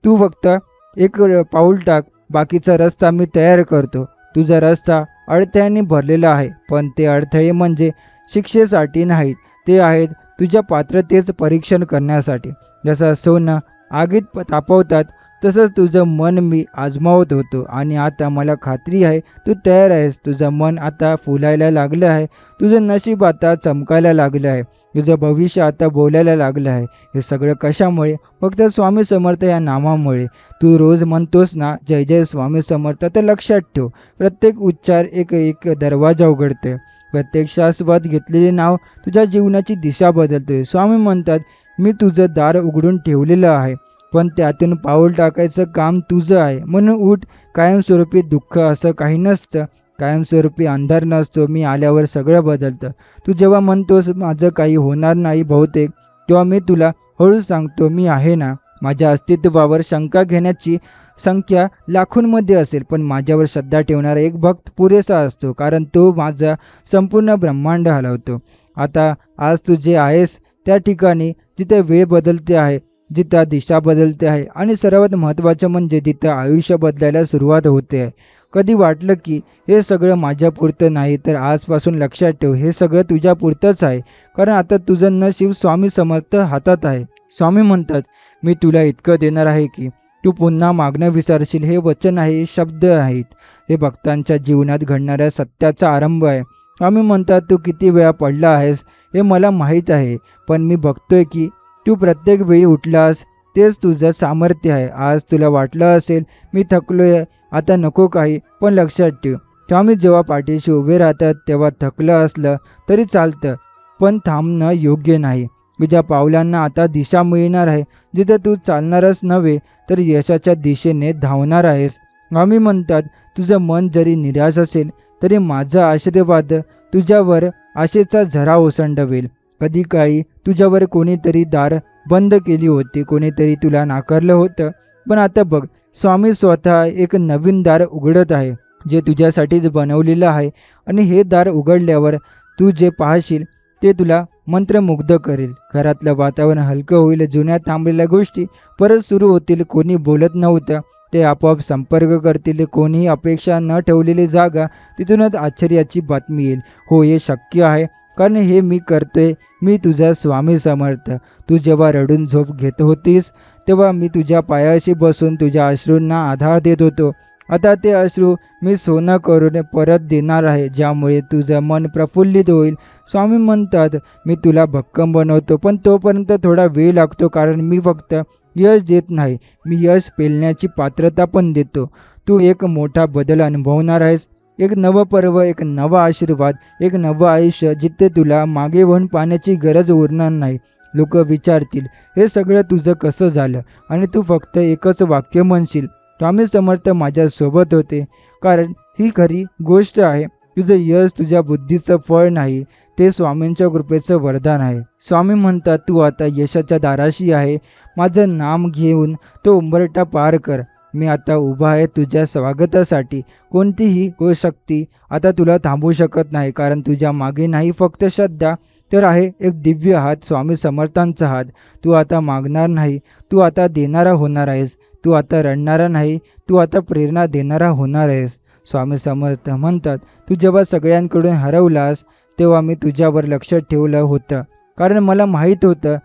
तू फक्त एक पाऊल टाक, बाकीचा रस्ता मी तयार करतो. तुझा रस्ता अडथळ्यांनी भरलेला आहे, पण ते अडथळे म्हणजे शिक्षेसाठी नाहीत, ते आहेत तुझ्या पात्रतेचं परीक्षण करण्यासाठी. जसं सोनं आगीत तापवतात तसंच तुझं मन मी आजमावत होतो आणि आता मला खात्री आहे तू तयार आहेस. तुझं मन आता फुलायला लागलं आहे, तुझं नशीब आता चमकायला लागलं आहे, तुझं भविष्य आता बोलायला लागलं आहे. हे सगळं कशामुळे? फक्त स्वामी समर्थ या नामामुळे. तू रोज म्हणतोस ना, जय जय स्वामी समर्थ, तर लक्षात ठेव, प्रत्येक उच्चार एक एक दरवाजा उघडते. प्रत्येक श्वासवात घेतलेले नाव तुझ्या जीवनाची दिशा बदलतोय. स्वामी म्हणतात, मी तुझं दार उघडून ठेवलेलं आहे, पण त्यातून पाऊल टाकायचं काम तुझं आहे. म्हणून उठ. कायमस्वरूपी दुःख असं काही नसतं. कायमस्वरूपी अंधार नसतो, मी आल्यावर सगळं बदलतं. तू जेव्हा म्हणतोस माझं काही होणार नाही बहुतेक, तेव्हा मी तुला हळूच सांगतो मी आहे ना. माझ्या अस्तित्वावर शंका घेण्याची संख्या लाखोंमध्ये असेल, पण माझ्यावर श्रद्धा ठेवणारा एक भक्त पुरेसा असतो, कारण तो माझा संपूर्ण ब्रह्मांड हलवतो. आता आज तू जे आहेस त्या ठिकाणी जिथे वेळ बदलते आहे, जिथं दिशा बदलते आहे आणि सर्वात महत्त्वाचं म्हणजे तिथं आयुष्य बदलायला सुरुवात होते आहे. कधी वाटलं की हे सगळं माझ्यापुरतं नाही, तर आजपासून लक्षात ठेव हे सगळं तुझ्यापुरतंच आहे, कारण आता तुझं नशीब स्वामी समर्थ हातात आहे. स्वामी म्हणतात, मी तुला इतकं देणार आहे की तू पुन्हा मागणं विसरशील. हे वचन आहे, हे शब्द आहेत, हे भक्तांच्या जीवनात घडणाऱ्या सत्याचा आरंभ आहे. स्वामी म्हणतात, तू किती वेळा पडला आहेस हे मला माहीत आहे, पण मी बघतोय की तू प्रत्येक वेळी उठलास. तेच तुझं सामर्थ्य आहे. आज तुला वाटलं असेल मी थकलोय, आता नको काही, पण लक्षात ठेव, स्वामी जेव्हा पाठीशी उभे राहतात तेव्हा थकलं असलं तरी चालतं, पण थांबणं योग्य नाही. तुझ्या पावलांना आता दिशा मिळणार आहे, जिथे तू चालणारच नव्हे तर यशाच्या दिशेने धावणार आहेस. स्वामी म्हणतात, तुझं मन जरी निराश असेल तरी माझा आशीर्वाद तुझ्यावर आशेचा झरा ओसंडवेल. कधी काळी तुझ्यावर कोणीतरी दार बंद केली होती, कोणीतरी तुला नाकारलं होतं, पण आता बघ, स्वामी स्वतः एक नवीन दार उघडत आहे, जे तुझ्यासाठीच बनवलेलं आहे. आणि हे दार उघडल्यावर तू जे पाहशील ते तुला मंत्रमुग्ध करेल. घरातलं वातावरण हलकं होईल, जुन्या थांबलेल्या गोष्टी परत सुरू होतील. कोणी बोलत नव्हतं ते आपोआप संपर्क करतील, कोणीही अपेक्षा न ठेवलेली जागा तिथूनच आश्चर्याची बातमी येईल. हो, हे शक्य आहे, कारण हे मी करतोय. मी तुझा स्वामी समर्थ. तू जेव्हा रडून झोप घेत होतीस तेव्हा मी तुझ्या पायाशी बसून तुझ्या अश्रूंना आधार देत होतो. आता ते अश्रू मी सोनं करून परत देणार आहे, ज्यामुळे तुझं मन प्रफुल्लित होईल. स्वामी म्हणतात, मी तुला भक्कम बनवतो, पण तोपर्यंत थोडा वेळ लागतो, कारण मी फक्त यश देत नाही, मी यश पेलण्याची पात्रता पण देतो. तू एक मोठा बदल अनुभवणार आहेस, एक नवं पर्व, एक नवा आशीर्वाद, एक नवं आयुष्य, जिथे तुला मागे वळून पाहण्याची गरज उरणार नाही. लोक विचारतील, हे सगळं तुझं कसं झालं, आणि तू फक्त एकच वाक्य म्हणशील, स्वामी समर्थ माझ्यासोबत होते. कारण ही खरी गोष्ट आहे. तुझं यश तुझ्या बुद्धीचं फळ नाही, ते स्वामींच्या कृपेचं वरदान आहे. स्वामी म्हणतात, तू आता यशाच्या दाराशी आहे. माझं नाम घेऊन तो उंबरठा पार कर. मी आता उभा आहे तुझ्या स्वागतासाठी. कोणतीही शक्ती आता तुला थांबवू शकत नाही, कारण तुझ्या मागे नाही फक्त श्रद्धा, तर आहे एक दिव्य हात, स्वामी समर्थांचा हात. तू आता मागणार नाही, तू आता देणारा होणार आहेस. तू आता रडणारा नाही, तू आता प्रेरणा देणारा होणार आहेस. स्वामी समर्थ म्हणतात, तू जेव्हा सगळ्यांकडून हरवलास तेव्हा मी तुझ्यावर लक्ष ठेवलं होतं, कारण मला माहीत होतं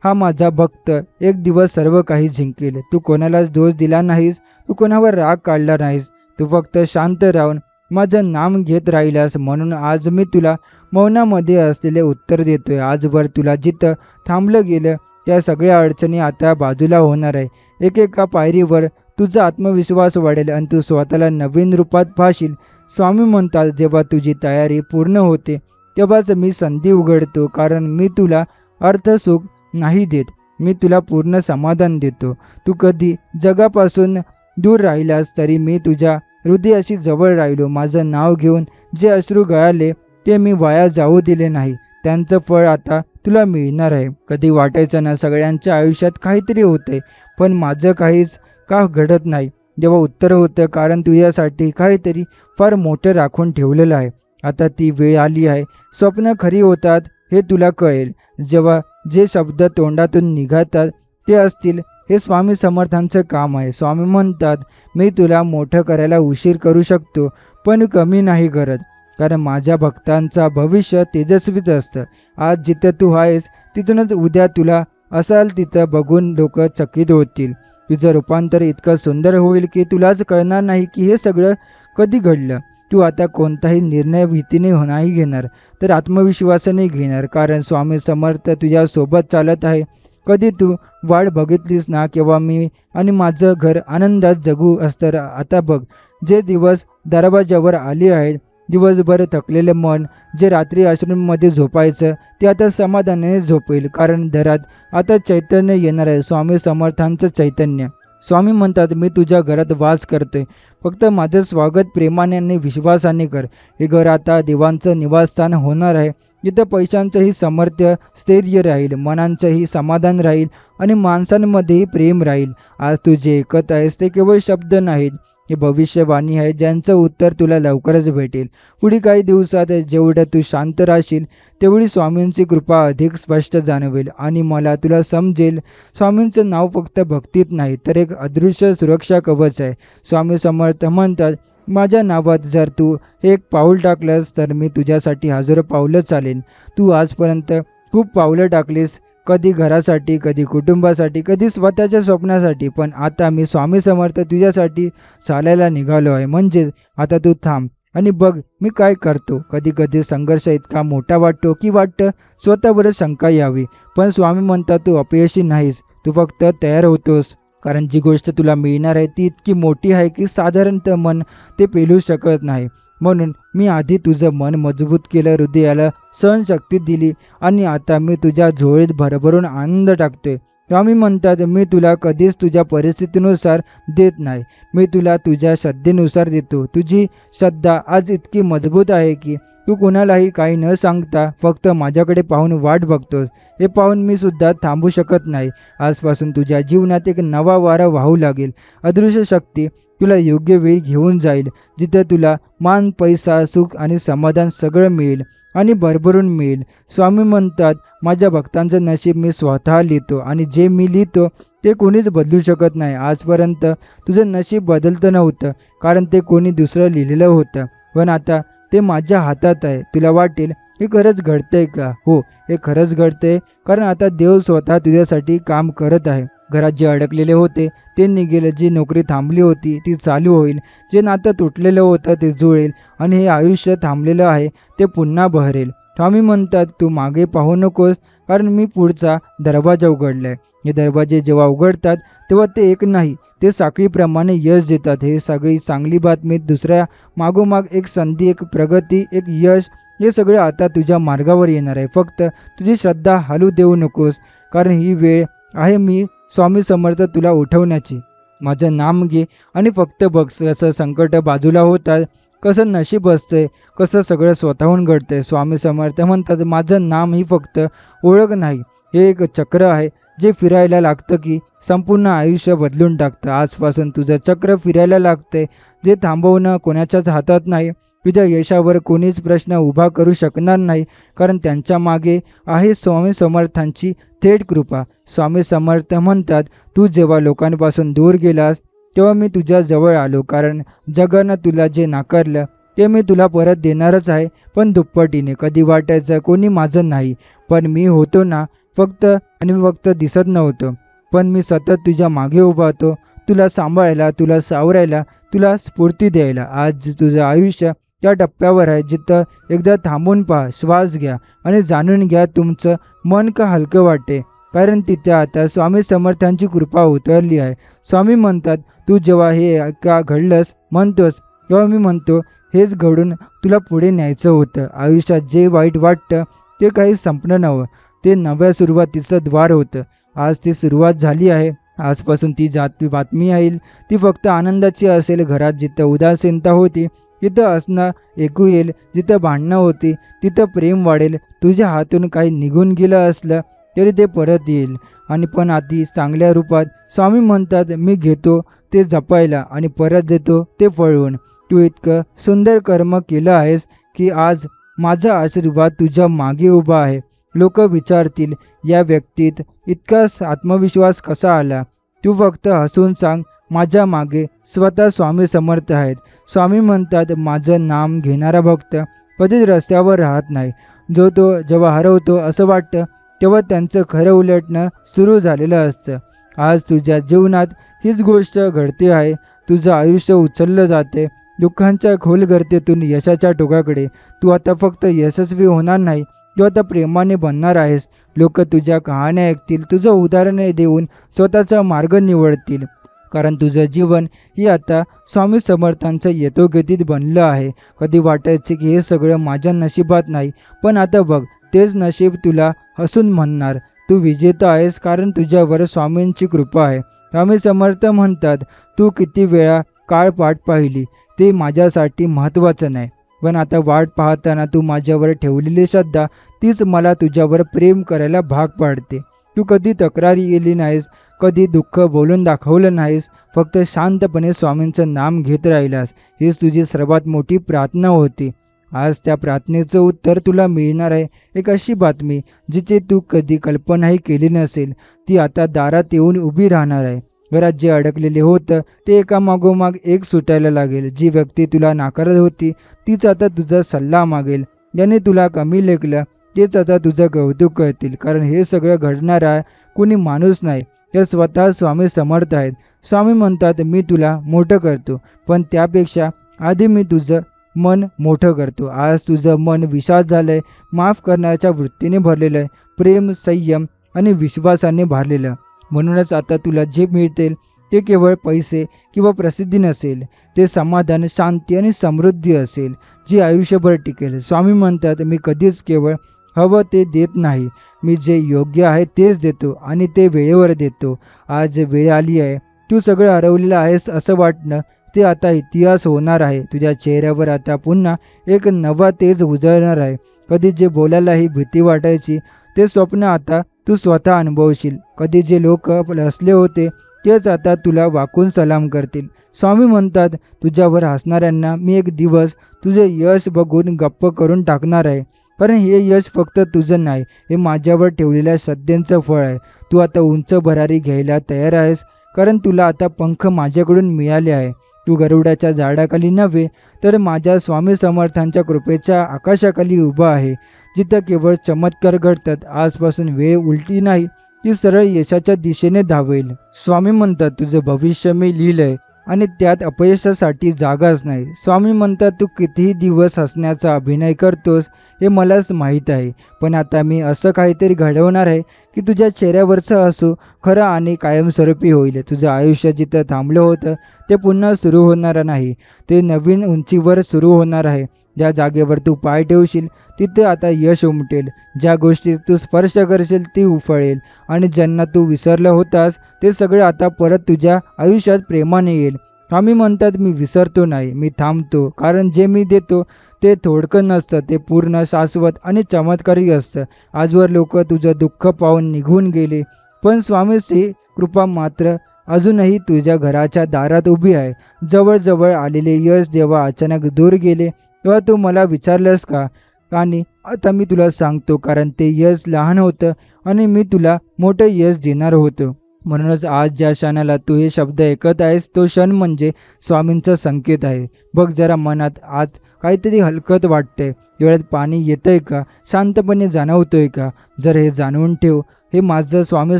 हा माझा भक्त एक दिवस सर्व काही जिंकेल. तू कोणालाच दोष दिला नाहीस, तू कोणावर राग काढला नाहीस, तू फक्त शांत राहून माझं नाम घेत राहिलास. म्हणून आज मी तुला मौनामध्ये असलेले उत्तर देतोय. आजवर तुला जिथं थांबलं गेलं त्या सगळ्या अडचणी आता बाजूला होणार आहे. एकेका पायरीवर तुझा आत्मविश्वास वाढेल आणि तू स्वतःला नवीन रूपात पाहशील. स्वामी म्हणतात, जेव्हा तुझी तयारी पूर्ण होते तेव्हाच मी संधी उघडतो, कारण मी तुला अर्थसुख नाही देत, मी तुला पूर्ण समाधान देतो. तू कधी जगापासून दूर राहिलास तरी मी तुझ्या हृदयाशी जवळ राहिलो. माझं नाव घेऊन जे अश्रू गळाले ते मी वाया जाऊ दिले नाही, त्यांचं फळ आता तुला मिळणार आहे. कधी वाटायचं ना सगळ्यांच्या आयुष्यात काहीतरी होतंय, पण माझं काहीच का घडत नाही. जेव्हा उत्तर होतं, कारण तुझ्यासाठी काहीतरी फार मोठं राखून ठेवलेलं आहे. आता ती वेळ आली आहे. स्वप्न खरी होतात हे तुला कळेल जेव्हा जे शब्द तोंडातून निघतात ते असतील. हे स्वामी समर्थांचं काम आहे. स्वामी म्हणतात, मी तुला मोठं करायला उशीर करू शकतो, पण कमी नाही करत, कारण माझ्या भक्तांचा भविष्य तेजस्वीच असतं. आज जिथं तू आहेस तिथूनच उद्या तुला असाल तिथं बघून लोक चकित होतील. तुझं रूपांतर इतकं सुंदर होईल की तुलाच कळणार नाही की हे सगळं कधी घडलं. तू आता कोणताही निर्णय भीतीने नाही घेणार, तर आत्मविश्वासाने घेणार, कारण स्वामी समर्थ तुझ्यासोबत चालत आहे. कधी तू वाट बघितलीस ना, केव्हा मी आणि माझं घर आनंदात जगू असतं. आता बघ, जे दिवस दरवाजावर आले आहेत, दिवसभर थकलेलं मन जे रात्री आश्रममध्ये झोपायचं ते आता समाधानाने झोपेल, कारण घरात आता चैतन्य येणार आहे, स्वामी समर्थांचं चैतन्य. स्वामी म्हणतात, मी तुझ्या घरात वास करते, फक्त माझं स्वागत प्रेमाने आणि विश्वासाने कर. हे घर आता देवांचं निवासस्थान होणार आहे, जिथं पैशांचंही सामर्थ्य स्थैर्य राहील, मनांचंही समाधान राहील आणि माणसांमध्येही प्रेम राहील. आज तू जे ऐकत आहेस ते केवळ शब्द नाहीत, ही भविष्यवाणी आहे, ज्यांचं उत्तर तुला लवकरच भेटेल. पुढील काही दिवसात जेवढं तू शांत राहशील तेवढी स्वामींची कृपा अधिक स्पष्ट जाणवेल आणि मला तुला समजेल. स्वामींचं नाव फक्त भक्तीत नाही तर एक अदृश्य सुरक्षा कवच आहे. स्वामी समर्थ म्हणतात, माझ्या नावात जर तू एक पाऊल टाकलंस तर मी तुझ्यासाठी हजारो पावलं चालेन. तू आजपर्यंत खूप पावलं टाकलीस, कधी घरासाठी, कधी कुटुंबासाठी, कधी स्वतःच्या स्वप्नासाठी, पण आता मी स्वामी समर्थ तुझ्यासाठी चालायला निघालो आहे. म्हणजे आता तू थांब आणि बघ मी काय करतो. कधी कधी संघर्ष इतका मोठा वाटतो की वाटतं स्वतःवरच शंका यावी, पण स्वामी म्हणतात तू अपयशी नाहीस, तू फक्त तयार होतोस. कारण जी गोष्ट तुला मिळणार आहे ती इतकी मोठी आहे की साधारणतः मन ते पेलू शकत नाही. म्हणून मी आधी तुझं मन मजबूत केलं, हृदयाला सहनशक्ती दिली आणि आता मी तुझ्या झोळीत भरभरून आनंद टाकतोय. स्वामी म्हणतात, मी तुला कधीच तुझ्या परिस्थितीनुसार देत नाही, मी तुला तुझ्या श्रद्धेनुसार देतो. तुझी श्रद्धा आज इतकी मजबूत आहे की तू कोणालाही काही न सांगता फक्त माझ्याकडे पाहून वाट बघतोस. हे पाहून मी सुद्धा थांबू शकत नाही. आजपासून तुझ्या जीवनात एक नवा वारा वाहू लागेल. अदृश्य शक्ती तुला योग्य वेळी घेऊन जाईल, जिथे तुला मान, पैसा, सुख आणि समाधान सगळं मिळेल आणि भरभरून मिळेल. स्वामी म्हणतात, माझ्या भक्तांचं नशीब मी स्वतः लिहितो आणि जे मी लिहितो ते कोणीच बदलू शकत नाही. आजपर्यंत तुझं नशीब बदलतं नव्हतं कारण ते कोणी दुसरं लिहिलेलं होतं, पण आता ते माझ्या हातात आहे. तुला वाटेल हे खरंच घडतंय का? हो, हे खरंच घडतंय, कारण आता देव स्वतः तुझ्यासाठी काम करत आहे. घरात जे अडकलेले होते ते निघेल, जी नोकरी थांबली होती ती चालू होईल, जे नातं तुटलेलं होतं ते जुळेल आणि हे आयुष्य थांबलेलं आहे ते पुन्हा बहरेल. स्वामी म्हणतात, तू मागे पाहू नकोस, कारण मी पुढचा दरवाजा उघडलाय. हे दरवाजे जेव्हा उघडतात तेव्हा ते एक नाही, ते साखळीप्रमाणे यश देतात. हे सगळी चांगली बातमी, दुसऱ्या मागोमाग एक संधी, एक प्रगती, एक यश, हे सगळं आता तुझ्या मार्गावर येणार आहे. फक्त तुझी श्रद्धा हलू देऊ नकोस, कारण ही वेळ आहे मी स्वामी समर्थ तुला उठवण्याची. माझं नाम घे आणि फक्त बघ कसं संकट बाजूला होतात, कसं नशीब असतंय, कसं सगळं स्वतःहून घडतंय. स्वामी समर्थ म्हणतात, माझं नाम ही फक्त ओळख नाही, हे एक चक्र आहे जे फिरायला लागतं की संपूर्ण आयुष्य बदलून टाकतं. आजपासून तुझं चक्र फिरायला लागतंय, जे थांबवणं कोणाच्याच हातात नाही. तुझ्या यशावर कोणीच प्रश्न उभा करू शकणार नाही, कारण त्यांच्या मागे आहे स्वामी समर्थांची थेट कृपा. स्वामी समर्थ म्हणतात, तू जेव्हा लोकांपासून दूर गेलास तेव्हा मी तुझ्या जवळ आलो, कारण जगानं तुला जे नाकारलं ते मी तुला परत देणारच आहे, पण दुप्पटीने. कधी वाटायचं कोणी माझं नाही, पण मी होतो ना, फक्त दिसत नव्हतं, पण मी सतत तुझ्या मागे उभा होतो, तुला सांभाळायला, तुला सावरायला, तुला स्फूर्ती द्यायला. आज तुझं आयुष्य त्या टप्प्यावर आहे जिथं एकदा थांबून पहा, श्वास घ्या आणि जाणून घ्या तुमचं मन का हलकं वाटते, कारण तिथे आता स्वामी समर्थांची कृपा उतरली आहे. स्वामी म्हणतात, तू जेव्हा हे का घडलंस म्हणतोस तेव्हा मी म्हणतो हेच घडून तुला पुढे न्यायचं होतं. आयुष्यात जे वाईट वाटतं ते काही संपणं नव्हतं, ते नव्या सुरुवातीचं द्वार होतं. आज ती सुरुवात झाली आहे. आजपासून ती बातमी येईल ती फक्त आनंदाची असेल. घरात जिथं उदासीनता होती तिथं असणं ऐकू येईल, जिथं भांडणं होती तिथं प्रेम वाढेल. तुझ्या हातून काही निघून गेलं असलं तरी ते परत येईल, आणि पण आधी चांगल्या रूपात. स्वामी म्हणतात, मी घेतो ते जपायला आणि परत देतो ते फळवून. तू इतकं सुंदर कर्म केलं आहेस की आज माझा आशीर्वाद तुझ्या मागे उभा आहे. लोक विचारतील, या व्यक्तीत इतका आत्मविश्वास कसा आला? तू फक्त हसून सांग, माझ्या मागे स्वतः स्वामी समर्थ आहेत. स्वामी म्हणतात, माझं नाम घेणारा भक्त कधीच रस्त्यावर राहत नाही. जो तो जेव्हा हरवतो असं वाटतं तेव्हा त्यांचं खरं उलटणं सुरू झालेलं असतं. आज तुझ्या जीवनात हीच गोष्ट घडते आहे. तुझं आयुष्य उचललं जाते दुःखांच्या खोल गर्तेतून यशाच्या टोकाकडे. तू आता फक्त यशस्वी होणार नाही, तू आता प्रेमाने बनणार आहेस. लोक तुझ्या कहाण्या ऐकतील, तुझं उदाहरण देऊन स्वतःचा मार्ग निवडतील, कारण तुझं जीवन ही आता स्वामी समर्थांचं यथोगतीत बनलं आहे. कधी वाटायचे की हे सगळं माझ्या नशिबात नाही, पण आता बघ, तेच नशीब तुला हसून म्हणणार, तू विजेता आहेस, कारण तुझ्यावर स्वामींची कृपा आहे. स्वामी समर्थ म्हणतात, तू किती वेळा काळ वाट पाहिली ते माझ्यासाठी महत्त्वाचं नाही, पण आता वाट पाहताना तू माझ्यावर ठेवलेली श्रद्धा तीच मला तुझ्यावर प्रेम करायला भाग पाडते. तू कधी तक्रारी केली नाहीस, कधी दुःख बोलून दाखवलं नाहीस, फक्त शांतपणे स्वामींचं नाम घेत राहिलास. हीच तुझी सर्वात मोठी प्रार्थना होती. आज त्या प्रार्थनेचं उत्तर तुला मिळणार आहे. एक अशी बातमी जिची तू कधी कल्पनाही केली नसेल, ती आता दारात येऊन उभी राहणार आहे. घरात जे अडकलेले होतं ते एकामागोमाग एक सुटायला लागेल. जी व्यक्ती तुला नाकारत होती तीच आता तुझा सल्ला मागेल. ज्याने तुला कमी लेखलं तेच आता तुझं कौतुक करतील. कारण हे सगळं घडणारा कोणी माणूस नाही, तर स्वतः स्वामी समर्थ आहेत. स्वामी म्हणतात, मी तुला मोठं करतो, पण त्यापेक्षा आधी मी तुझं मन मोठं करतो. आज तुझं मन विशाल झालंय, माफ करण्याच्या वृत्तीने भरलेलं आहे, प्रेम, संयम आणि विश्वासाने भरलेलं. म्हणूनच आता तुला जे मिळतील ते केवळ पैसे किंवा प्रसिद्धी नसेल, ते समाधान, शांती आणि समृद्धी असेल, जी आयुष्यभर टिकेल. स्वामी म्हणतात, मी कधीच केवळ हवं ते देत नाही, मी जे योग्य आहे तेच देतो आणि ते वेळेवर देतो. आज वेळ आली आहे, तू सगळं हरवलेलं आहेस असं वाटणं ते आता इतिहास होणार आहे. तुझ्या चेहऱ्यावर आता पुन्हा एक नवा तेज उजळणार आहे. कधी जे बोलायलाही भीती वाटायची ते स्वप्न आता तू स्वतः अनुभवशील. कधी जे लोक हसले होते तेच आता तुला वाकून सलाम करतील. स्वामी म्हणतात, तुझ्यावर हसणाऱ्यांना मी एक दिवस तुझे यश बघून गप्प करून टाकणार आहे. कारण हे यश फक्त तुझं नाही, हे माझ्यावर ठेवलेल्या श्रद्धेचं फळ आहे. तू आता उंच भरारी घ्यायला तयार आहेस, कारण तुला आता पंख माझ्याकडून मिळाले आहे. तू गरुडाच्या झाडाखाली नव्हे, तर माझ्या स्वामी समर्थांच्या कृपेच्या आकाशाखाली उभा आहे, जिथं केवळ चमत्कार घडतात. आजपासून वेळ उलटी नाही, ती सरळ यशाच्या दिशेने धावेल. स्वामी म्हणतात, तुझं भविष्य मी लिहिलंय आणि त्यात अपयशासाठी जागाच नाही. स्वामी म्हणतात, तू कितीही दिवस हसण्याचा अभिनय करतोस हे मलाच माहीत आहे, पण आता मी असं काहीतरी घडवणार आहे की तुझ्या चेहऱ्यावरचं हसू खरं आणि कायमस्वरूपी होईल. तुझं आयुष्य जिथं थांबलं होतं ते पुन्हा सुरू होणार नाही, ते नवीन उंचीवर सुरू होणार आहे. ज्या जागेवर तू पाय ठेवशील तिथे आता यश उमटेल. ज्या गोष्टी तू स्पर्श करशील ती उफळेल आणि ज्यांना तू विसरला होतास ते सगळं आता परत तुझ्या आयुष्यात प्रेमाने येईल. स्वामी म्हणतात, मी विसरतो नाही, मी थांबतो, कारण जे मी देतो ते थोडकं नसतं, ते पूर्ण, शाश्वत आणि चमत्कारी असतं. आजवर लोक तुझं दुःख पाहून निघून गेले, पण स्वामीची कृपा मात्र अजूनही तुझ्या घराच्या दारात उभी आहे. जवळजवळ आलेले यश जेव्हा अचानक दूर गेले तेव्हा तू मला विचारलंस का? आणि आता मी तुला सांगतो, कारण ते यश लहान होतं आणि मी तुला मोठं यश देणार होतो. म्हणूनच आज ज्या क्षणाला तू हे शब्द ऐकत आहेस तो क्षण म्हणजे स्वामींचा संकेत आहे. बघ जरा मनात आत काहीतरी हलकत वाटतंय, डोळ्यात पाणी येतंय का, शांतपणे जाणवतोय का? जर हे जाणवून ठेव, हे माझं स्वामी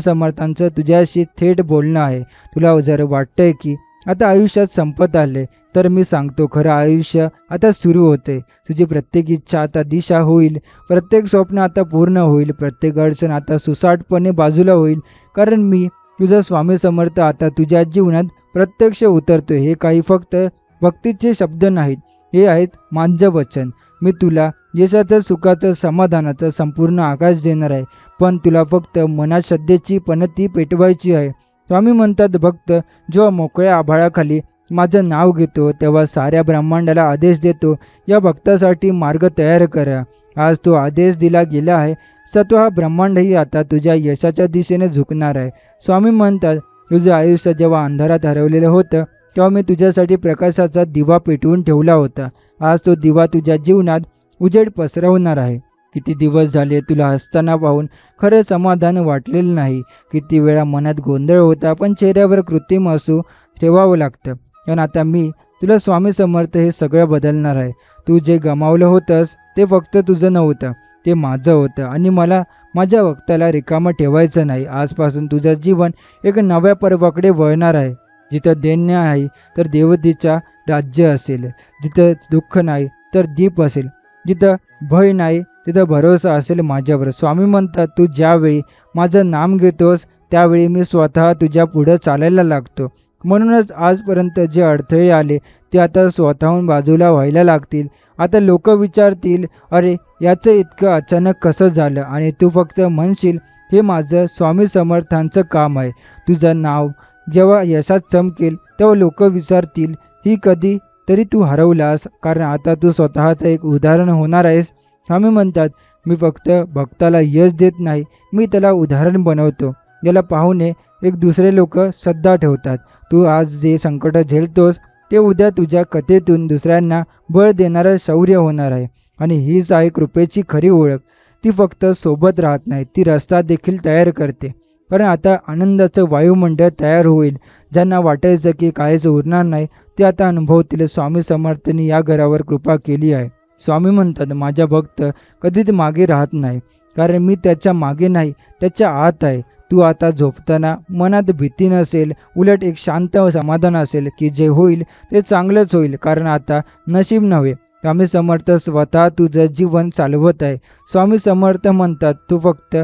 समर्थांचं तुझ्याशी थेट बोलणं आहे. तुला जर वाटतंय की आता आयुष्यात संपत आले, तर मी सांगतो, खरं आयुष्य आता सुरू होते. तुझी प्रत्येक इच्छा आता दिशा होईल, प्रत्येक स्वप्न आता पूर्ण होईल, प्रत्येक अडचण आता सुसाटपणे बाजूला होईल, कारण मी तुझा स्वामी समर्थ आता तुझ्या जीवनात प्रत्यक्ष उतरतोय. हे काही फक्त भक्तीचे शब्द नाहीत, हे आहेत माझं वचन. मी तुला यशाचं, सुखाचं, समाधानाचं संपूर्ण आकाश देणार आहे, पण तुला फक्त मनात श्रद्धेची पणती पेटवायची आहे. स्वामी म्हणतात, भक्त जेव्हा मोकळ्या आभाळाखाली माझं नाव घेतो तेव्हा साऱ्या ब्रह्मांडाला आदेश देतो, या भक्तासाठी मार्ग तयार करा. आज तो आदेश दिला गेला आहे. स्वतः ब्रह्मांडही आता तुझ्या यशाच्या दिशेने झुकणार आहे. स्वामी म्हणतात, तुझं आयुष्य जेव्हा अंधारात हरवलेलं होतं तेव्हा मी तुझ्यासाठी प्रकाशाचा दिवा पेटवून ठेवला होता. आज तो दिवा तुझ्या जीवनात उजेड पसरवणार आहे. किती दिवस झाले तुला हसताना पाहून खरं समाधान वाटलेलं नाही. किती वेळा मनात गोंधळ होता, पण चेहऱ्यावर कृत्रिम हसू ठेवावं लागतं. पण आता मी तुला स्वामी समर्थ हे सगळं बदलणार आहे. तू जे गमावलं होतंस ते फक्त तुझं नव्हतं, ते माझं होतं आणि मला माझ्या वक्ताला रिकामं ठेवायचं नाही. आजपासून तुझं जीवन एक नव्या पर्वाकडे वळणार आहे. जिथं दैन्य आहे तर देवतेचा राज्य असेल, जिथं दुःख नाही तर दीप असेल, जिथं भय नाही तिथं भरोसा असेल माझ्यावर. स्वामी म्हणतात, तू ज्यावेळी माझं नाम घेतोस त्यावेळी मी स्वतः तुझ्या पुढं चालायला लागतो. म्हणूनच आजपर्यंत जे अडथळे आले ते आता स्वतःहून बाजूला व्हायला लागतील. आता लोक विचारतील, अरे याचं इतकं अचानक कसं झालं? आणि तू फक्त म्हणशील, हे माझं स्वामी समर्थांचं काम आहे. तुझं नाव जेव्हा यशात चमकेल तेव्हा लोक विचारतील, ही कधी तरी तू हरवलास, कारण आता तू स्वतःचं एक उदाहरण होणार आहेस. स्वामी म्हणतात, मी फक्त भक्ताला यश देत नाही, मी त्याला उदाहरण बनवतो. याला पाहुणे एक दुसरे लोक श्रद्धा ठेवतात. तू आज जे संकट झेलतोस ते उद्या तुझ्या कथेतून दुसऱ्यांना बळ देणारं शौर्य होणार आहे. आणि हीच आहे कृपेची खरी ओळख. ती फक्त सोबत राहत नाही, ती रस्ता देखील तयार करते. कारण आता आनंदाचं वायुमंडळ तयार होईल. ज्यांना वाटायचं की काहीच उरणार नाही, ते आता अनुभवतील स्वामी समर्थांनी या घरावर कृपा केली आहे. स्वामी म्हणतात, माझा भक्त कधीच मागे राहत नाही, कारण मी त्याच्या मागे नाही, त्याच्या आत आहे. तू आता झोपताना मनात भीती नसेल, उलट एक शांत समाधान असेल की जे होईल ते चांगलंच होईल, कारण आता नशीब नव्हे, स्वामी समर्थ स्वतः तुझं जीवन चालवत आहे. स्वामी समर्थ म्हणतात, तू फक्त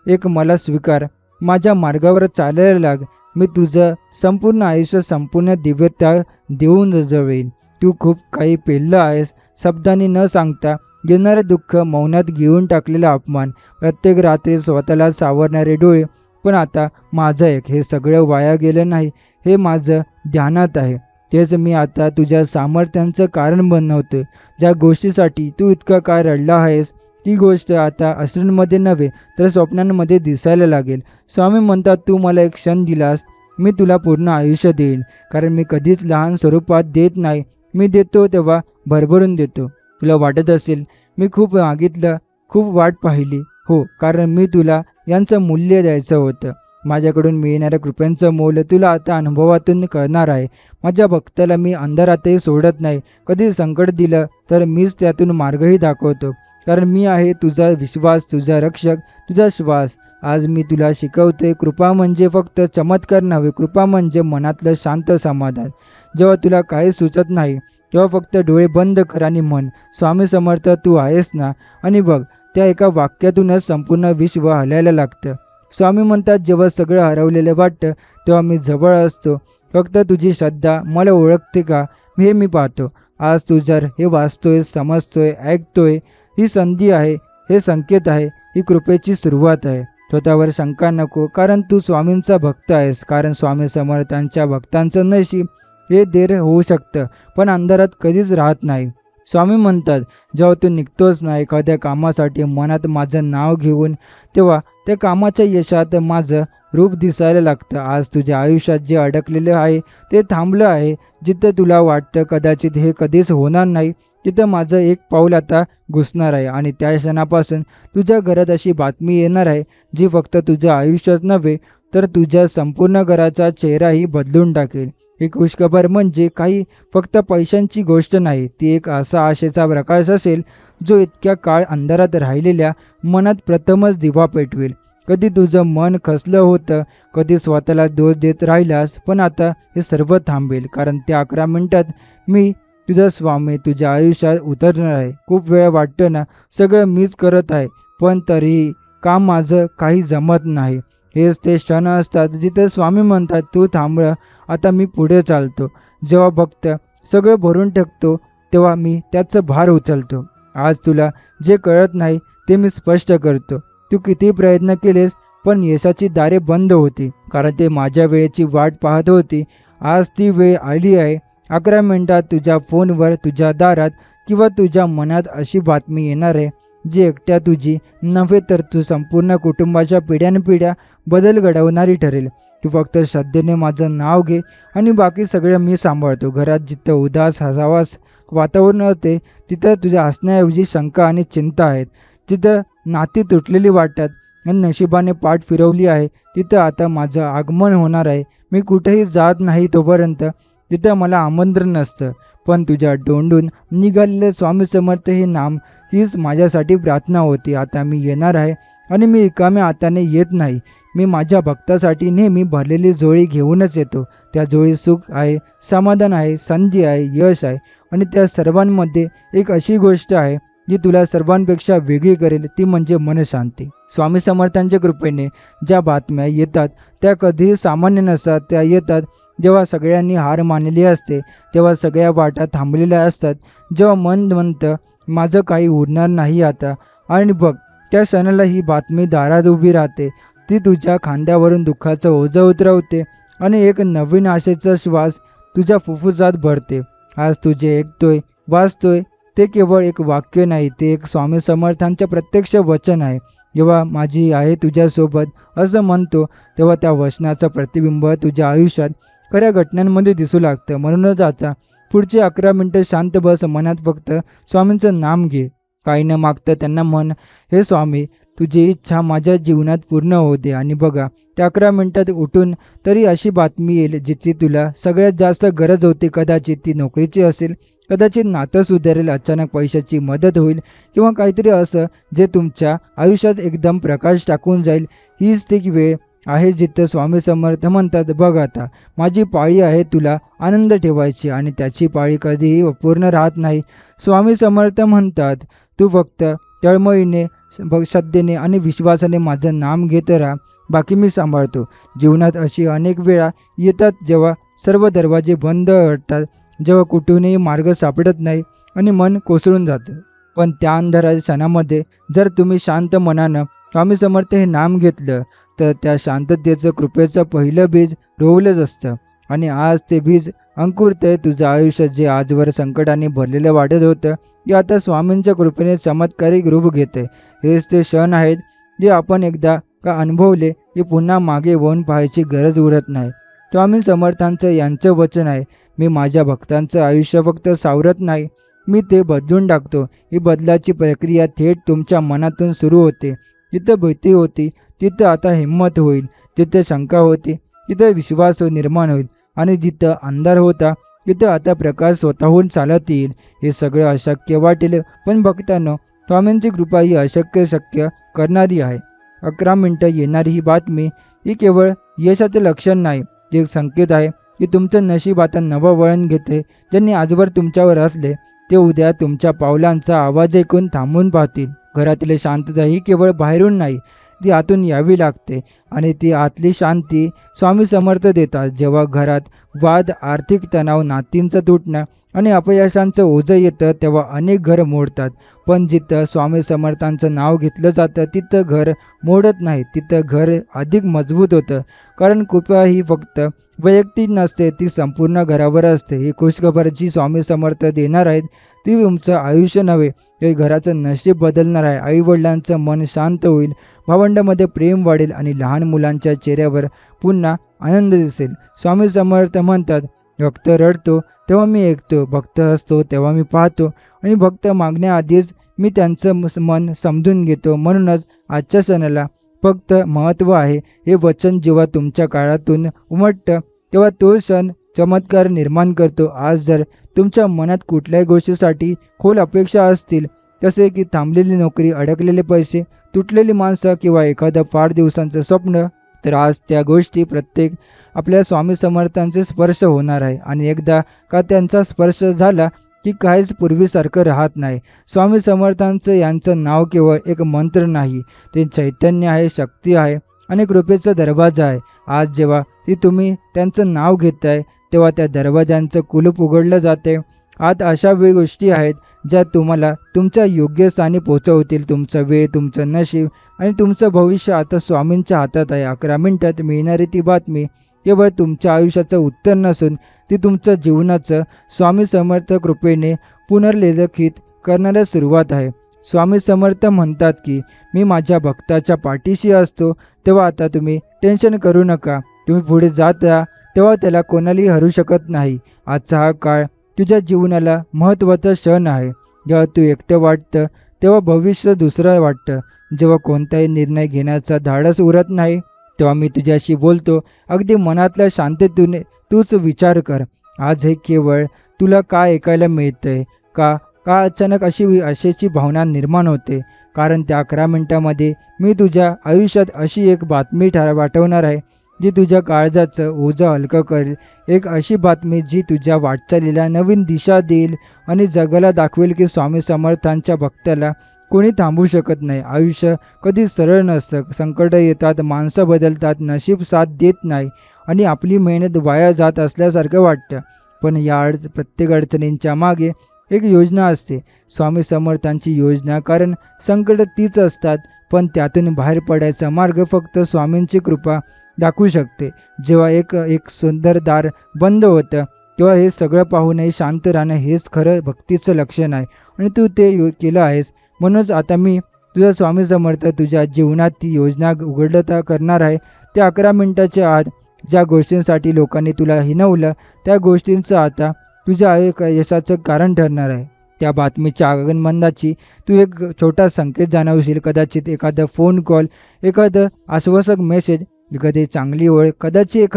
एक मला स्वीकार, माझ्या मार्गावर चालायला लाग. मी तुझं संपूर्ण आयुष्य संपूर्ण दिव्यता देऊन जळवेन. तू खूप काही पेललं आहेस, शब्दांनी न सांगता येणारं दुःख, मौनात घेऊन टाकलेला अपमान, प्रत्येक रात्री स्वतःला सावरणारे डोळे. पण आता माझं एक, हे सगळं वाया गेलं नाही, हे माझं ध्यानात आहे. तेच मी आता तुझ्या सामर्थ्यांचं कारण बनवतो. ज्या गोष्टीसाठी तू इतका काय रडला आहेस, ती गोष्ट आता अश्रूंमध्ये नव्हे तर स्वप्नांमध्ये दिसायला लागेल. स्वामी म्हणतात, तू मला एक क्षण दिलास, मी तुला पूर्ण आयुष्य देईन. कारण मी कधीच लहान स्वरूपात देत नाही, मी देतो तेव्हा भरभरून देतो. तुला वाटत असेल मी खूप मागितलं, खूप वाट पाहिली. हो, कारण मी तुला यांचं मूल्य द्यायचं होतं. माझ्याकडून मिळणाऱ्या कृपेचं मोल तुला आता अनुभवातून कळणार आहे. माझ्या भक्ताला मी अंधारातही सोडत नाही. कधी संकट दिलं तर मीच त्यातून मार्गही दाखवतो. कारण मी आहे तुझा विश्वास, तुझा रक्षक, तुझा श्वास. आज मी तुला शिकवतोय, कृपा म्हणजे फक्त चमत्कार नव्हे, कृपा म्हणजे मनातलं शांत समाधान. जेव्हा तुला काही सुचत नाही तेव्हा फक्त डोळे बंद कर आणि म्हण, स्वामी समर्थ तू आहेस ना. आणि बघ, त्या एका वाक्यातूनच संपूर्ण विश्व हलायला लागतं. स्वामी म्हणतात, जेव्हा सगळं हरवलेलं वाटतं तेव्हा मी जवळ असतो. फक्त तुझी श्रद्धा मला ओळखते का हे मी पाहतो. आज तू जर हे वाचतोय, समजतोय, ऐकतोय, ही संधी आहे, हे संकेत आहे, ही कृपेची सुरुवात आहे. स्वतःवर शंका नको, कारण तू स्वामींचा भक्त आहेस. कारण स्वामी समर्थांच्या भक्तांचं नशीब हे देर होऊ शकतं, पण अंधारात कधीच राहत नाही. स्वामी म्हणतात, जेव्हा तू निघतोस ना एखाद्या कामासाठी मनात माझं नाव घेऊन, तेव्हा त्या कामाच्या यशात माझं रूप दिसायला लागतं. आज तुझ्या आयुष्यात जे अडकलेलं आहे ते थांबलं आहे. जिथं तुला वाटतं कदाचित हे कधीच होणार नाही, तिथं माझं एक पाऊल आता घुसणार आहे. आणि त्या क्षणापासून तुझ्या घरात अशी बातमी येणार आहे जी फक्त तुझं आयुष्यच नव्हे तर तुझ्या संपूर्ण घराचा चेहराही बदलून टाकेल. ही खुशखबर म्हणजे काही फक्त पैशांची गोष्ट नाही, ती एक असा आशेचा प्रकाश असेल जो इतक्या काळ अंधारात राहिलेल्या मनात प्रथमच दिवा पेटवेल. कधी तुझं मन खचलं होतं, कधी स्वतःला दोष देत राहिलास, पण आता हे सर्व थांबेल. कारण त्या 11 मिनिटात मी तुझा स्वामी तुझ्या आयुष्यात उतरणार आहे. खूप वेळ वाटतं ना, सगळं मीच करत आहे, पण तरीही काम माझं काही जमत नाही. हेच ते क्षण असतात जिथे स्वामी म्हणतात, तू थांबलं, आता मी पुढे चालतो. जेव्हा भक्त सगळं भरून टाकतो तेव्हा मी त्याचं भार उचलतो. आज तुला जे कळत नाही ते मी स्पष्ट करतो. तू किती प्रयत्न केलेस पण यशाची दारे बंद होती, कारण ते माझ्या वेळेची वाट पाहत होती. आज ती वेळ आली आहे. 11 मिनिटात तुझ्या फोनवर, तुझ्या दारात किंवा तुझ्या मनात अशी बातमी येणार आहे जी एकट्या तुझी नव्हे तर तू संपूर्ण कुटुंबाच्या पिढ्यानपिढ्या बदल घडवणारी ठरेल. तू फक्त श्रद्धेने माझं नाव घे आणि बाकी सगळं मी सांभाळतो. घरात जिथं उदास हसावास वातावरण होते तिथं तुझ्या हसण्याऐवजी शंका आणि चिंता आहेत. जिथं नाती तुटलेली वाटतात आणि नशिबाने पाठ फिरवली आहे तिथं आता माझं आगमन होणार आहे. मी कुठेही जात नाही तोपर्यंत तिथं मला आमंत्रण नसतं, पण तुझ्या डोंडून निघालेले स्वामी समर्थ हे नाम हीच माझ्यासाठी प्रार्थना होती. आता मी येणार आहे आणि मी रिकाम्या हाताने येत नाही. मी माझ्या भक्तासाठी नेहमी भरलेली जोळी घेऊनच येतो. त्या जोळी सुख आहे, समाधान आहे, संधी आहे, यश आहे आणि त्या सर्वांमध्ये एक अशी गोष्ट आहे जी तुला सर्वांपेक्षा वेगळी करेल, ती म्हणजे मनशांती. स्वामी समर्थांच्या कृपेने ज्या बातम्या येतात त्या कधीही सामान्य नसतात. त्या येतात जेव्हा सगळ्यांनी हार मानली असते, तेव्हा सगळ्या वाटा थांबलेल्या असतात, जेव्हा मन म्हणतं माझं काही उरणार नाही आता. आणि बघ, त्या क्षणाला ही बातमी दारात उभी राहते. ती तुझ्या खांद्यावरून दुःखाचं ओझं उतरवते आणि एक नवीन आशेचा श्वास तुझ्या फुफ्फुसात भरते. आज तुझे ऐकतोय, वाचतोय ते केवळ एक वाक्य नाही, ते एक स्वामी समर्थांचे प्रत्यक्ष वचन आहे. जेव्हा माझी आहे तुझ्यासोबत असं म्हणतो, तेव्हा त्या वचनाचं प्रतिबिंब तुझ्या आयुष्यात खऱ्या घटनांमध्ये दिसू लागतं. म्हणूनच आता पुढची 11 मिनिटं शांत बस, मनात फक्त स्वामींचं नाम घे. काही न मागता त्यांना म्हण, हे स्वामी, तुझी इच्छा माझ्या जीवनात पूर्ण होते. आणि बघा, त्या 11 मिनिटात उठून तरी अशी बातमी येईल जिची तुला सगळ्यात जास्त गरज होती. कदाचित ती नोकरीची असेल, कदाचित नातं सुधारेल, अचानक पैशाची मदत होईल, किंवा काहीतरी असं जे तुमच्या आयुष्यात एकदम प्रकाश टाकून जाईल. हीच ती वेळ आहे जिथं स्वामी समर्थ म्हणतात, बघ आता माझी पाळी आहे तुला आनंद ठेवायची, आणि त्याची पाळी कधीही पूर्ण राहत नाही. स्वामी समर्थ म्हणतात, तू फक्त तळमळीने, श्रद्धेने आणि विश्वासाने माझं नाम घेत राहा, बाकी मी सांभाळतो. जीवनात अशी अनेक वेळा येतात जेव्हा सर्व दरवाजे बंद वाटतात, जेव्हा कुठूनही मार्ग सापडत नाही आणि मन कोसळून जातं. पण त्या अंधाराच्या क्षणामध्ये जर तुम्ही शांत मनानं स्वामी समर्थ हे नाम घेतलं, तर त्या शांततेचं, कृपेचं पहिलं बीज रोवलंच असतं. आणि आज ते बीज अंकुरतंय. तुझं आयुष्य जे आजवर संकटाने भरलेलं वाटत होतं, ते आता स्वामींच्या कृपेने चमत्कारिक रूप घेते. हेच ते क्षण आहेत जे आपण एकदा का अनुभवले की पुन्हा मागे वळून पाहायची गरज उरत नाही. स्वामी समर्थांचं यांचं वचन आहे, मी माझ्या भक्तांचं आयुष्य फक्त सावरत नाही, मी ते बदलून टाकतो. ही बदलाची प्रक्रिया थेट तुमच्या मनातून सुरू होते. जिथं भीती होती तिथं आता हिंमत होईल, जिथं शंका होती तिथं विश्वास निर्माण होईल, आणि जिथं अंधार होता तिथं आता प्रकाश स्वतःहून चालत येईल. हे सगळं अशक्य वाटेल, पण भक्तांनो, स्वामींची कृपा ही अशक्य शक्य करणारी आहे. 11 मिनिटं येणारी ही बातमी ही केवळ यशाचं लक्षण नाही, ते एक संकेत आहे की तुमचं नशीब आता नवं वळण घेते. ज्यांनी आजवर तुमच्यावर असले ते उद्या तुमच्या पावलांचा आवाज ऐकून थांबून पाहतील. घरातील शांतता ही केवळ बाहेरून नाही, ती आतून यावी लागते, आणि ती आतली शांती स्वामी समर्थ देतात. जेव्हा घरात वाद, आर्थिक तणाव, नातींचं तुटणं आणि अपयशांचं ओझं येतं, तेव्हा अनेक घर मोडतात. पण जिथं स्वामी समर्थांचं नाव घेतलं जातं तिथं घर मोडत नाही, तिथं घर अधिक मजबूत होतं. कारण कृपा ही फक्त वैयक्तिक नसते, ती संपूर्ण घरावर असते. ही खुशखबर जी स्वामी समर्थ देणार आहेत ती तुमचं आयुष्य नव्हे, ते घराचं नशीब बदलणार आहे. आईवडिलांचं मन शांत होईल, भावंडामध्ये प्रेम वाढेल, आणि लहान मुलांच्या चेहऱ्यावर पुन्हा आनंद दिसेल. स्वामी समर्थ म्हणतात, भक्त रडतो तेव्हा मी ऐकतो, भक्त हसतो तेव्हा मी पाहतो, आणि भक्त मागण्याआधीच मी त्यांचं मन समजून घेतो. म्हणूनच आजच्या सणाला फक्त महत्त्व आहे. हे वचन जेव्हा तुमच्या काळातून उमटतं तेव्हा तो सण चमत्कार निर्माण करतो. आज जर तुमच्या मनात कुठल्याही गोष्टीसाठी खोल अपेक्षा असतील, जसे की थांबलेली नोकरी, अडकलेले पैसे, तुटलेली माणसं किंवा एखादं फार दिवसांचं स्वप्न, तर आज त्या गोष्टी प्रत्येक आपल्या स्वामी समर्थांचे स्पर्श होणार आहे. आणि एकदा का त्यांचा स्पर्श झाला की काहीच पूर्वीसारखं राहत नाही. स्वामी समर्थांचं यांचं नाव केवळ एक मंत्र नाही, ते चैतन्य आहे, शक्ती आहे आणि कृपेचा दरवाजा आहे. आज जेव्हा तुम्ही त्यांचं नाव घेताय तेव्हा त्या दरवाजांचं कुलूप उघडलं जाते. आत अशा गोष्टी आहेत ज्या तुम्हाला तुमच्या योग्य स्थानी पोहोचवतील. तुमचा वेळ, तुमचं नशीब आणि तुमचं भविष्य आता स्वामींच्या हातात आहे. 11 मिनिटात मिळणारी ती बातमी केवळ तुमच्या आयुष्याचं उत्तर नसून ती तुमचं जीवनाचं स्वामी समर्थ कृपेने पुनर्लेखित करणाऱ्या सुरुवात आहे. स्वामी समर्थ म्हणतात की मी माझ्या भक्ताच्या पाठीशी असतो. तेव्हा आता तुम्ही टेन्शन करू नका, तुम्ही पुढे जात राहा, तेव्हा त्याला कोणालाही हरू शकत नाही. आजचा हा काळ तुझ्या जीवनाला महत्त्वाचा क्षण आहे. जेव्हा तू एकटं वाटतं तेव्हा भविष्य दुसरं वाटतं. जेव्हा कोणताही निर्णय घेण्याचा धाडस उरत नाही तेव्हा मी तुझ्याशी बोलतो. अगदी मनातल्या शांततेने तूच विचार कर, आज हे केवळ तुला काय ऐकायला मिळतंय का? का अचानक अशी आशेची भावना निर्माण होते? कारण त्या 11 मिनिटांमध्ये मी तुझ्या आयुष्यात अशी एक बातमी वाटवणार आहे जी तुझ्या काळजाचं ओझं हलकं करेल. एक अशी बातमी जी तुझ्या वाटचालीला नवीन दिशा देईल आणि जगाला दाखवेल की स्वामी समर्थांच्या भक्ताला कोणी थांबवू शकत नाही. आयुष्य कधी सरळ नसतं, संकट येतात, माणसं बदलतात, नशीब साथ देत नाही आणि आपली मेहनत वाया जात असल्यासारखं वाटतं. पण या प्रत्येक अडचणींच्या मागे एक योजना असते, स्वामी समर्थांची योजना. कारण संकट तीच असतात, पण त्यातून बाहेर पडायचा मार्ग फक्त स्वामींची कृपा दाखवू शकते. जेव्हा एक एक सुंदर दार बंद होतं तेव्हा हे सगळं पाहूनही शांत राहणं हेच खरं भक्तीचं लक्षण आहे आणि तू ते केलं आहेस. म्हणूनच आता मी तुझा स्वामी समर्थ तुझ्या जीवनात ती योजना उघडता करणार आहे. त्या 11 मिनिटाच्या आत ज्या गोष्टींसाठी लोकांनी तुला हिणवलं त्या गोष्टींचं आता तुझ्या यशाचं कारण ठरणार आहे. त्या बातमीच्या आगमनाची तू एक छोटा संकेत जाणवशील. कदाचित एखादा फोन कॉल, एखादं आश्वासक मेसेज, एखादी चांगली ओळ, कदाचित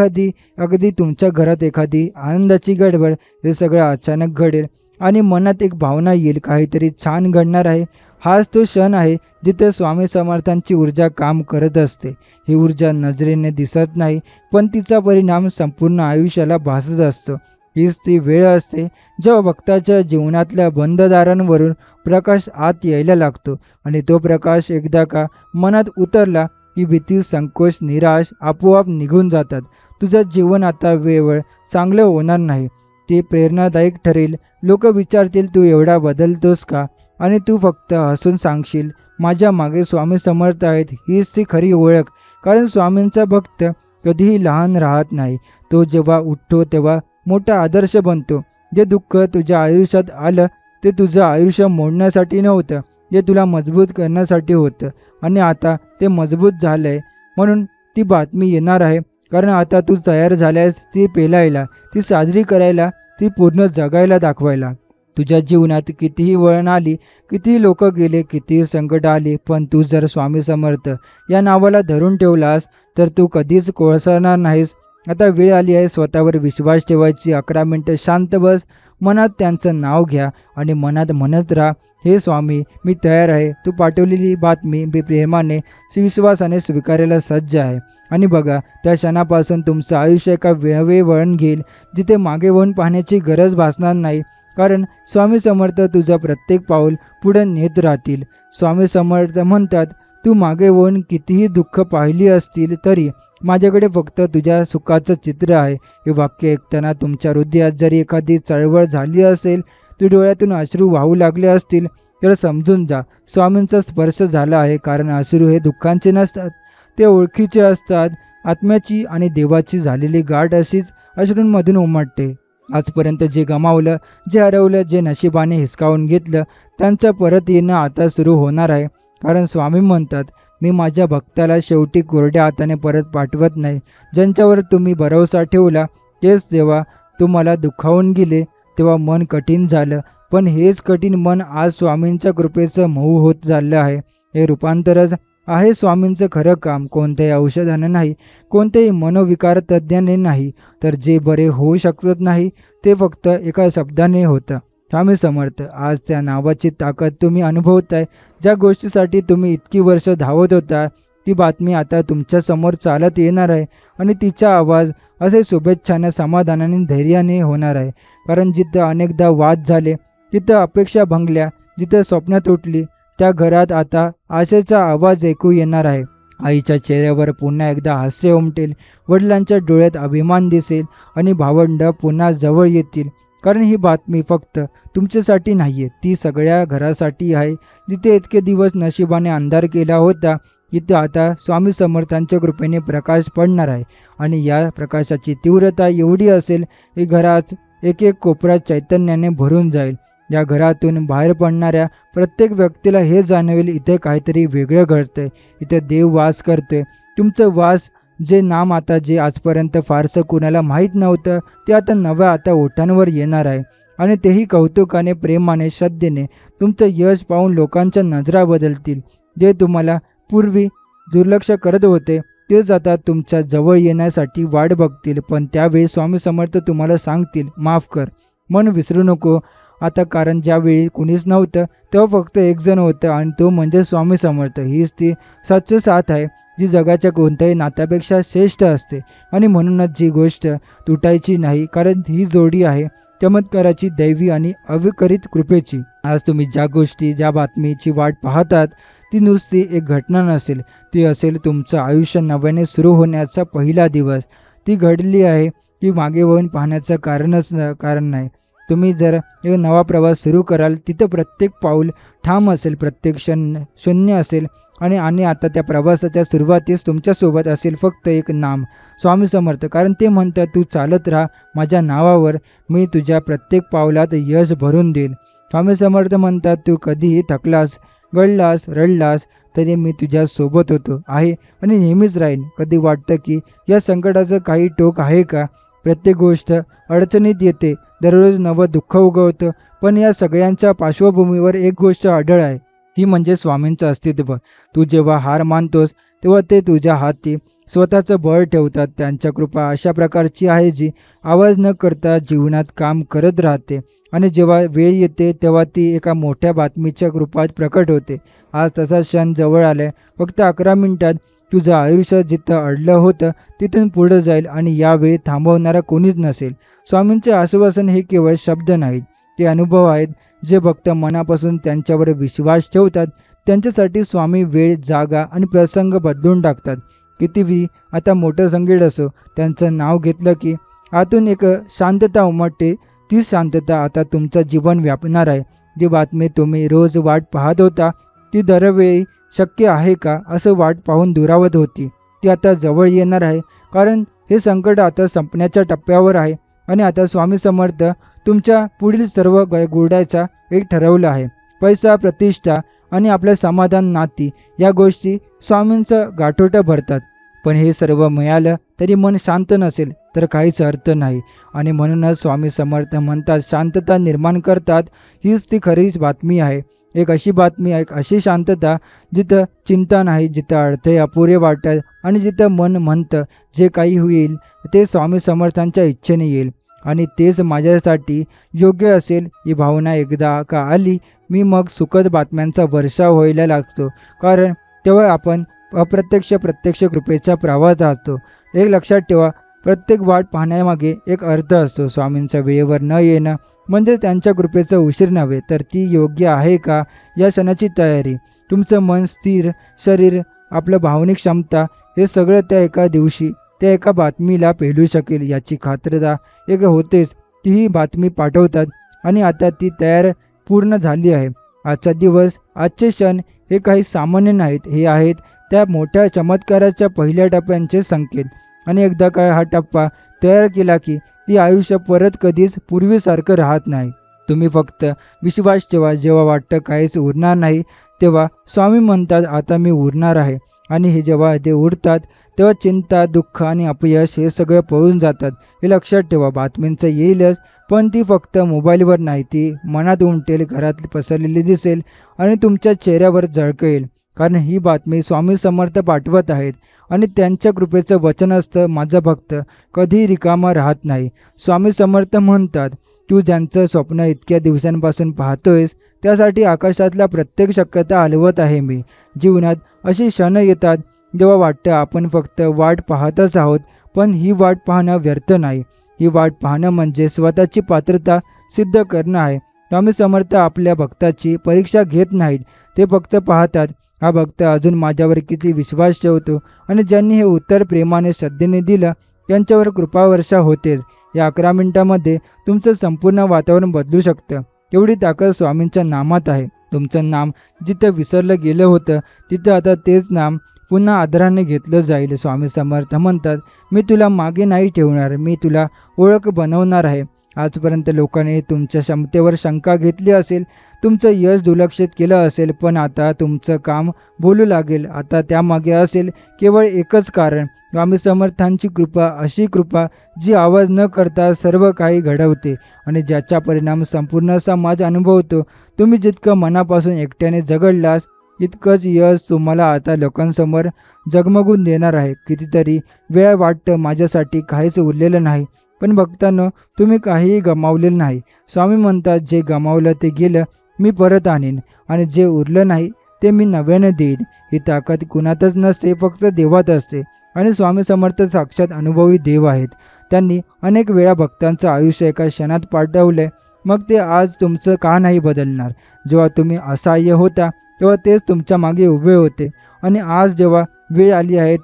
अगदी तुमच्या घरात एखादी आनंदाची गडबड. हे सगळं अचानक घडेल आणि मनात एक भावना येईल, काहीतरी छान घडणार आहे. हाच तो क्षण आहे जिथे स्वामी समर्थांची ऊर्जा काम करत असते. ही ऊर्जा नजरेने दिसत नाही, पण तिचा परिणाम संपूर्ण आयुष्याला भासत असतो. हीच ती वेळ असते जेव्हा भक्ताच्या जीवनातल्या बंद दारांवरून प्रकाश आत यायला लागतो आणि तो प्रकाश एकदा का मनात उतरला की भीती, संकोच, निराश आपोआप निघून जातात. तुझं जीवन आता वेळ चांगलं होणार नाही, ते प्रेरणादायक ठरेल. लोक विचारतील, तू एवढा बदलतोस का? आणि तू फक्त हसून सांगशील, माझ्या मागे स्वामी समर्थ आहेत. हीच ती खरी ओळख. कारण स्वामींचा भक्त कधीही लहान राहत नाही. तो जेव्हा उठतो तेव्हा मोठा आदर्श बनतो. जे दुःख तुझ्या आयुष्यात आलं ते तुझं आयुष्य मोडण्यासाठी नव्हतं, जे तुला मजबूत करण्यासाठी होतं. आणि आता ते मजबूत झालंय म्हणून ती बातमी येणार आहे. कारण आता तू तयार झाल्यास ती पेलायला, ती साजरी करायला, ती पूर्ण जगायला दाखवायला. तुझ्या जीवनात कितीही वळण आली, कितीही लोक गेले, कितीही संकट आली, पण तू जर स्वामी समर्थ या नावाला धरून ठेवलास तर तू कधीच कोसळणार नाहीस. आता वेळ आली आहे स्वतःवर विश्वास ठेवायची. 11 मिनिटं शांत बस, मनात त्यांचं नाव घ्या आणि मनात म्हणत राहा, हे स्वामी मी तयार आहे. तू पाठवलेली बातमी मी प्रेमाने, विश्वासाने स्वीकारायला सज्ज आहे. आणि बघा, त्या क्षणापासून तुमचं आयुष्य एका वेगळे वळण घेईल जिथे मागे वळून पाहण्याची गरज भासणार नाही. कारण स्वामी समर्थ तुझं प्रत्येक पाऊल पुढे नेत राहतील. स्वामी समर्थ म्हणतात, तू मागे वळून कितीही दुःख पाहिली असतील तरी माझ्याकडे फक्त तुझ्या सुखाचं चित्र आहे. हे वाक्य ऐकताना तुमच्या हृदयात जरी एखादी चळवळ झाली असेल, तू डोळ्यातून अश्रू वाहू लागले असतील, तर समजून जा, स्वामींचा स्पर्श झाला आहे. कारण अश्रू हे दुःखांचे नसतात, ते ओळखीचे असतात. आत्म्याची आणि देवाची झालेली गाठ अशीच अश्रूंमधून उमटते. आजपर्यंत जे गमावलं, जे हरवलं, जे नशिबाने हिसकावून घेतलं, त्यांचं परत येणं आता सुरू होणार आहे. कारण स्वामी म्हणतात, मी माझ्या भक्ताला शेवटी कोरड्या हाताने परत पाठवत नाही. ज्यांच्यावर तुम्ही भरोसा ठेवला तेच जेव्हा तुम्हाला दुखावून गेले तेव्हा मन कठीण झालं, पण हेच कठीण मन आज स्वामींच्या कृपेचं मऊ होत चाललं आहे. हे रूपांतरच आहे स्वामींचं खरं काम. कोणत्याही औषधानं नाही, कोणत्याही मनोविकार तज्ज्ञाने नाही, तर जे बरे होऊ शकत नाही ते फक्त एका शब्दाने होतं, स्वामी समर्थ. आज त्या नावाची ताकद तुम्ही अनुभवताय. ज्या गोष्टीसाठी तुम्ही इतकी वर्ष धावत होता, ती बातमी आता तुमच्यासमोर चालत येणार आहे आणि तिचा आवाज असे शुभेच्छाने, समाधानाने, धैर्याने होणार आहे. कारण जिथं अनेकदा वाद झाले, जिथं अपेक्षा भंगल्या, जिथं स्वप्न तुटली, त्या घरात आता आशेचा आवाज ऐकू येणार आहे. आईच्या चेहऱ्यावर पुन्हा एकदा हास्य उमटेल, वडिलांच्या डोळ्यात अभिमान दिसेल आणि भावंड पुन्हा जवळ येतील. कारण ही बातमी फक्त तुमच्यासाठी नाही आहे, ती सगळ्या घरासाठी आहे. जिथे इतके दिवस नशिबाने अंधार केला होता, तिथे आता स्वामी समर्थांच्या कृपेने प्रकाश पडणार आहे. आणि या प्रकाशाची तीव्रता एवढी असेल की घरात एक एक कोपरा चैतन्याने भरून जाईल. या घरातून बाहेर पडणाऱ्या प्रत्येक व्यक्तीला हे जाणवेल, इथे काहीतरी वेगळं घडतंय, इथे देव वास करतोय. तुमचं वास जे नाम आता जे आजपर्यंत फारसं कुणाला माहीत नव्हतं, ते आता नव्या आता ओठांवर येणार आहे. आणि तेही कौतुकाने, प्रेमाने, श्रद्धेने. तुमचं यश पाहून लोकांच्या नजरा बदलतील. जे तुम्हाला पूर्वी दुर्लक्ष करत होते तेच आता तुमच्या जवळ येण्यासाठी वाट बघतील. पण त्यावेळी स्वामी समर्थ तुम्हाला सांगतील, माफ कर, मन विसरू नको आता. कारण ज्यावेळी कुणीच नव्हतं तेव्हा फक्त एक जण होतं आणि तो म्हणजे स्वामी समर्थ. हीच ती सच्ची साथ आहे जी जगाच्या कोणत्याही नात्यापेक्षा श्रेष्ठ असते. आणि म्हणूनच जी गोष्ट तुटायची नाही, कारण ही जोडी आहे चमत्काराची, दैवी आणि अविकरित कृपेची. आज तुम्ही ज्या गोष्टी, ज्या बातमीची वाट पाहतात, ती नुसती एक घटना नसेल, ती असेल तुमचं आयुष्य नव्याने सुरू होण्याचा पहिला दिवस. ती घडली आहे ती मागे वळून पाहण्याचं कारण नाही. तुम्ही जर एक नवा प्रवास सुरू कराल, तिथं प्रत्येक पाऊल ठाम असेल, प्रत्येक क्षण शून्य असेल, आणि आणि आता त्या प्रवासाच्या सुरुवातीस तुमच्यासोबत असेल फक्त एक नाम, स्वामी समर्थ. कारण ते म्हणतात, तू चालत राहा माझ्या नावावर, मी तुझ्या प्रत्येक पावलात यश भरून देईल. स्वामी समर्थ म्हणतात, तू कधीही थकलास, गळलास, रडलास तरी मी तुझ्या सोबत आहे आणि नेहमीच राहीन. कधी वाटतं की या संकटाचं काही टोक आहे का? प्रत्येक गोष्ट अडचणीत येते, दररोज नवं दुःख उगवतं, पण या सगळ्यांच्या पार्श्वभूमीवर एक गोष्ट आढळ आहे, ती म्हणजे स्वामींचं अस्तित्व. तू जेव्हा हार मानतोस तेव्हा ते तुझ्या हाती स्वतःचं बळ ठेवतात. त्यांच्या कृपा अशा प्रकारची आहे जी आवाज न करता जीवनात काम करत राहते आणि जेव्हा वेळ येते तेव्हा ती एका मोठ्या बातमीच्या रूपात प्रकट होते. आज तसा क्षण जवळ आलाय. फक्त 11 मिनिटात तुझं आयुष्य जिथं अडलं होतं तिथून पुढं जाईल आणि यावेळी थांबवणारा कोणीच नसेल. स्वामींचे आश्वासन हे केवळ शब्द नाहीत, ते अनुभव आहेत. जे भक्त मनापासून त्यांच्यावर विश्वास ठेवतात त्यांच्यासाठी स्वामी वेळ, जागा आणि प्रसंग बदलून टाकतात. कितीही आता मोठं संकट असो, त्यांचं नाव घेतलं की आतून एक शांतता उमटते. ती शांतता आता तुमचं जीवन व्यापणार आहे. जी बातमी तुम्ही रोज वाट पाहत होता ती दरवेळी शक्य आहे का असं वाट पाहून दुरावत होती, ती आता जवळ येणार आहे. कारण हे संकट आता संपण्याच्या टप्प्यावर आहे आणि आता स्वामी समर्थ तुमच्या पुढील सर्व गोडायचा एक ठरवलं आहे. पैसा, प्रतिष्ठा आणि आपलं समाधान, नाती या गोष्टी स्वामींचं गाठोटं भरतात. पण हे सर्व मिळालं तरी मन शांत नसेल तर काहीच अर्थ नाही. आणि म्हणूनच स्वामी समर्थ म्हणतात, शांतता निर्माण करतात हीच ती खरी बातमी आहे. एक अशी बातमी, एक अशी शांतता जिथं चिंता नाही, जिथं अडथळे अपुरे वाटतात आणि जिथं मन म्हणतं जे काही होईल ते स्वामी समर्थांच्या इच्छेने येईल आणि तेच माझ्यासाठी योग्य असेल. ही भावना एकदा का आली मी मग सुखद बातम्यांचा वर्षाव व्हायला लागतो. कारण तेव्हा आपण अप्रत्यक्ष प्रत्यक्ष कृपेच्या प्रवाहात असतो. एक लक्षात ठेवा, प्रत्येक वाट पाहण्यामागे एक अर्थ असतो. स्वामींच्या वेळेवर न येणं म्हणजे त्यांच्या कृपेचा उशीर नव्हे, तर ती योग्य आहे का या क्षणाची तयारी. तुमचं मन, स्थिर शरीर, आपलं भावनिक क्षमता हे सगळं त्या एका दिवशी त्या एका बातमीला पेलू शकेल याची खात्रीदा एक होतेच. तीही बातमी पाठवतात आणि आता ती तयार पूर्ण झाली आहे. आजचा दिवस, आजचे क्षण हे काही सामान्य नाहीत, हे आहेत त्या मोठ्या चमत्काराच्या पहिल्या टप्प्यांचे संकेत. आणि एकदा काय हा टप्पा तयार केला की ती आयुष्य परत कधीच पूर्वीसारखं राहत नाही. तुम्ही फक्त विश्वास ठेवा. जेव्हा वाटतं काहीच उरणार नाही तेव्हा स्वामी म्हणतात, आता मी उरणार आहे. आणि हे जेव्हा ते उरतात तेव्हा चिंता, दुःख आणि अपयश हे सगळं पळून जातात. हे लक्षात ठेवा, बातमींचं येईलच पण ती फक्त मोबाईलवर नाही, ती मनात उमटेल, घरात पसरलेली दिसेल आणि तुमच्या चेहऱ्यावर झळकेल. कारण ही बातमी स्वामी समर्थ पाठवत आहेत आणि त्यांच्या कृपेचं वचन असतं, माझा भक्त कधी रिकामा राहत नाही. स्वामी समर्थ म्हणतात, तू ज्यांचं स्वप्न इतक्या दिवसांपासून पाहतोयस त्यासाठी आकाशातल्या प्रत्येक शक्यता हलवत आहे मी. जीवनात अशी क्षण येतात जेव्हा वाटतं आपण फक्त वाट पाहतच आहोत, पण ही वाट पाहणं व्यर्थ नाही. ही वाट पाहणं म्हणजे स्वतःची पात्रता सिद्ध करणं आहे. स्वामी समर्थ आपल्या भक्ताची परीक्षा घेत नाहीत, ते फक्त पाहतात, हा भक्त अजून माझ्यावर किती विश्वास ठेवतो. आणि ज्यांनी हे उत्तर प्रेमाने, श्रद्धेने दिलं त्यांच्यावर कृपावर्षा होतेच. या 11 मिनिटांमध्ये तुमचं संपूर्ण वातावरण बदलू शकतं. तेवढी ताकद स्वामींच्या नामात आहे. तुमचं नाम जिथं विसरलं गेलं होतं तिथं आता तेच नाम पुन्हा आदराने घेतलं जाईल. स्वामी समर्थ म्हणतात, मी तुला मागे नाही ठेवणार, मी तुला ओळख बनवणार आहे. आजपर्यंत लोकांनी तुमच्या क्षमतेवर शंका घेतली असेल, तुमचं यश दुर्लक्षित केलं असेल, पण आता तुमचं काम बोलू लागेल. आता त्यामागे असेल केवळ एकच कारण, स्वामी समर्थांची कृपा. अशी कृपा जी आवाज न करता सर्व काही घडवते आणि ज्याचा परिणाम संपूर्ण समाज अनुभवतो. तुम्ही जितकं मनापासून एकट्याने झगडलास इतकंच यश तुम्हाला आता लोकांसमोर जगमगून देणार आहे. कितीतरी वेळ वाटतं माझ्यासाठी काहीच उरलेलं नाही, पण भक्तांनो, तुम्ही काहीही गमावलेलं नाही. स्वामी म्हणतात, जे गमावलं ते गेलं मी परत आणीन आणि जे उरलं नाही ते मी नव्याने देईन. ही ताकद कुणातच नसते, फक्त देवात असते. आणि स्वामी समर्थ साक्षात अनुभवी देव आहेत. त्यांनी अनेक वेळा भक्तांचं आयुष्य एका क्षणात पाठवलंय, मग ते आज तुमचं का नाही बदलणार? जेव्हा तुम्ही असहाय्य होता तेव्हा तेच तुमच्या मागे उभे होते आणि आज जेव्हा वेळ आली आहे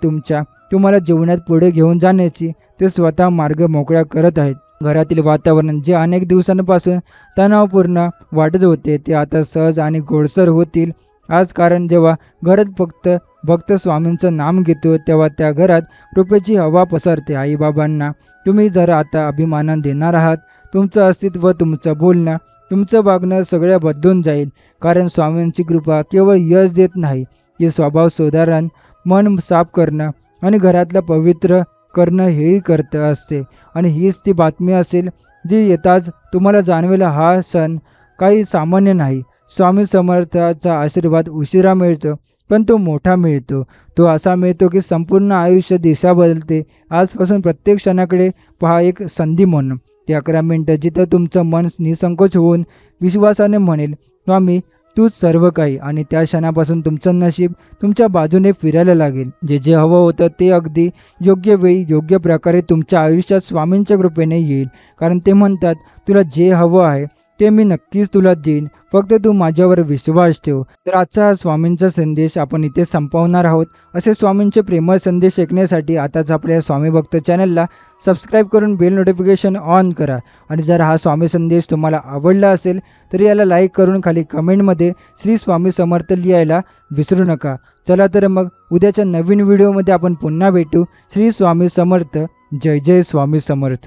तुम्हाला जीवनात पुढे घेऊन जाण्याची, ते स्वतः मार्ग मोकळा करत आहेत. घरातील वातावरण जे अनेक दिवसांपासून तणावपूर्ण वाटत होते ते आता सहज आणि गोडसर होतील. आज कारण जेव्हा घरात फक्त भक्त स्वामींचं नाम घेतो तेव्हा त्या घरात कृपेची हवा पसरते. आईबाबांना तुम्ही जर आता अभिमानाने देणार आहात, तुमचं अस्तित्व, तुमचं बोलणं, तुमचं वागणं सगळं बदलून जाईल. कारण स्वामींची कृपा केवळ यश देत नाही, ती स्वभाव सुधारण, मन साफ करणं आणि घरातलं पवित्र करणं हेही करतं असते. आणि हीच ती बातमी असेल जी येताच तुम्हाला जाणवेल, हा सण काही सामान्य नाही. स्वामी समर्थाचा आशीर्वाद उशिरा मिळतो, पण तो मोठा मिळतो. तो असा मिळतो की संपूर्ण आयुष्य दिशा बदलते. आजपासून प्रत्येक क्षणाकडे पहा एक संधी म्हणून. ती 11 मिनिटं जिथं तुमचं मन निसंकोच होऊन विश्वासाने म्हणेल, स्वामी तूच सर्व काही, आणि त्या क्षणापासून तुमचं नशीब तुमच्या बाजूने फिरायला लागेल. जे जे हवं होतं ते अगदी योग्य वेळी योग्य प्रकारे तुमच्या आयुष्यात स्वामींच्या कृपेने येईल. कारण ते म्हणतात, तुला जे हवं आहे ते मी नक्कीच तुला देईन, फक्त तू माझ्यावर विश्वास ठेव. तर आजचा हा स्वामींचा संदेश आपण इथे संपवणार आहोत. असे स्वामींचे प्रेमळ संदेश ऐकण्यासाठी आताच आपल्या स्वामी भक्त चॅनलला सबस्क्राईब करून बेल नोटिफिकेशन ऑन करा. आणि जर हा स्वामी संदेश तुम्हाला आवडला असेल तर याला लाईक करून खाली कमेंटमध्ये श्री स्वामी समर्थ लिहायला विसरू नका. चला तर मग उद्याच्या नवीन व्हिडिओमध्ये आपण पुन्हा भेटू. श्री स्वामी समर्थ. जय जय स्वामी समर्थ.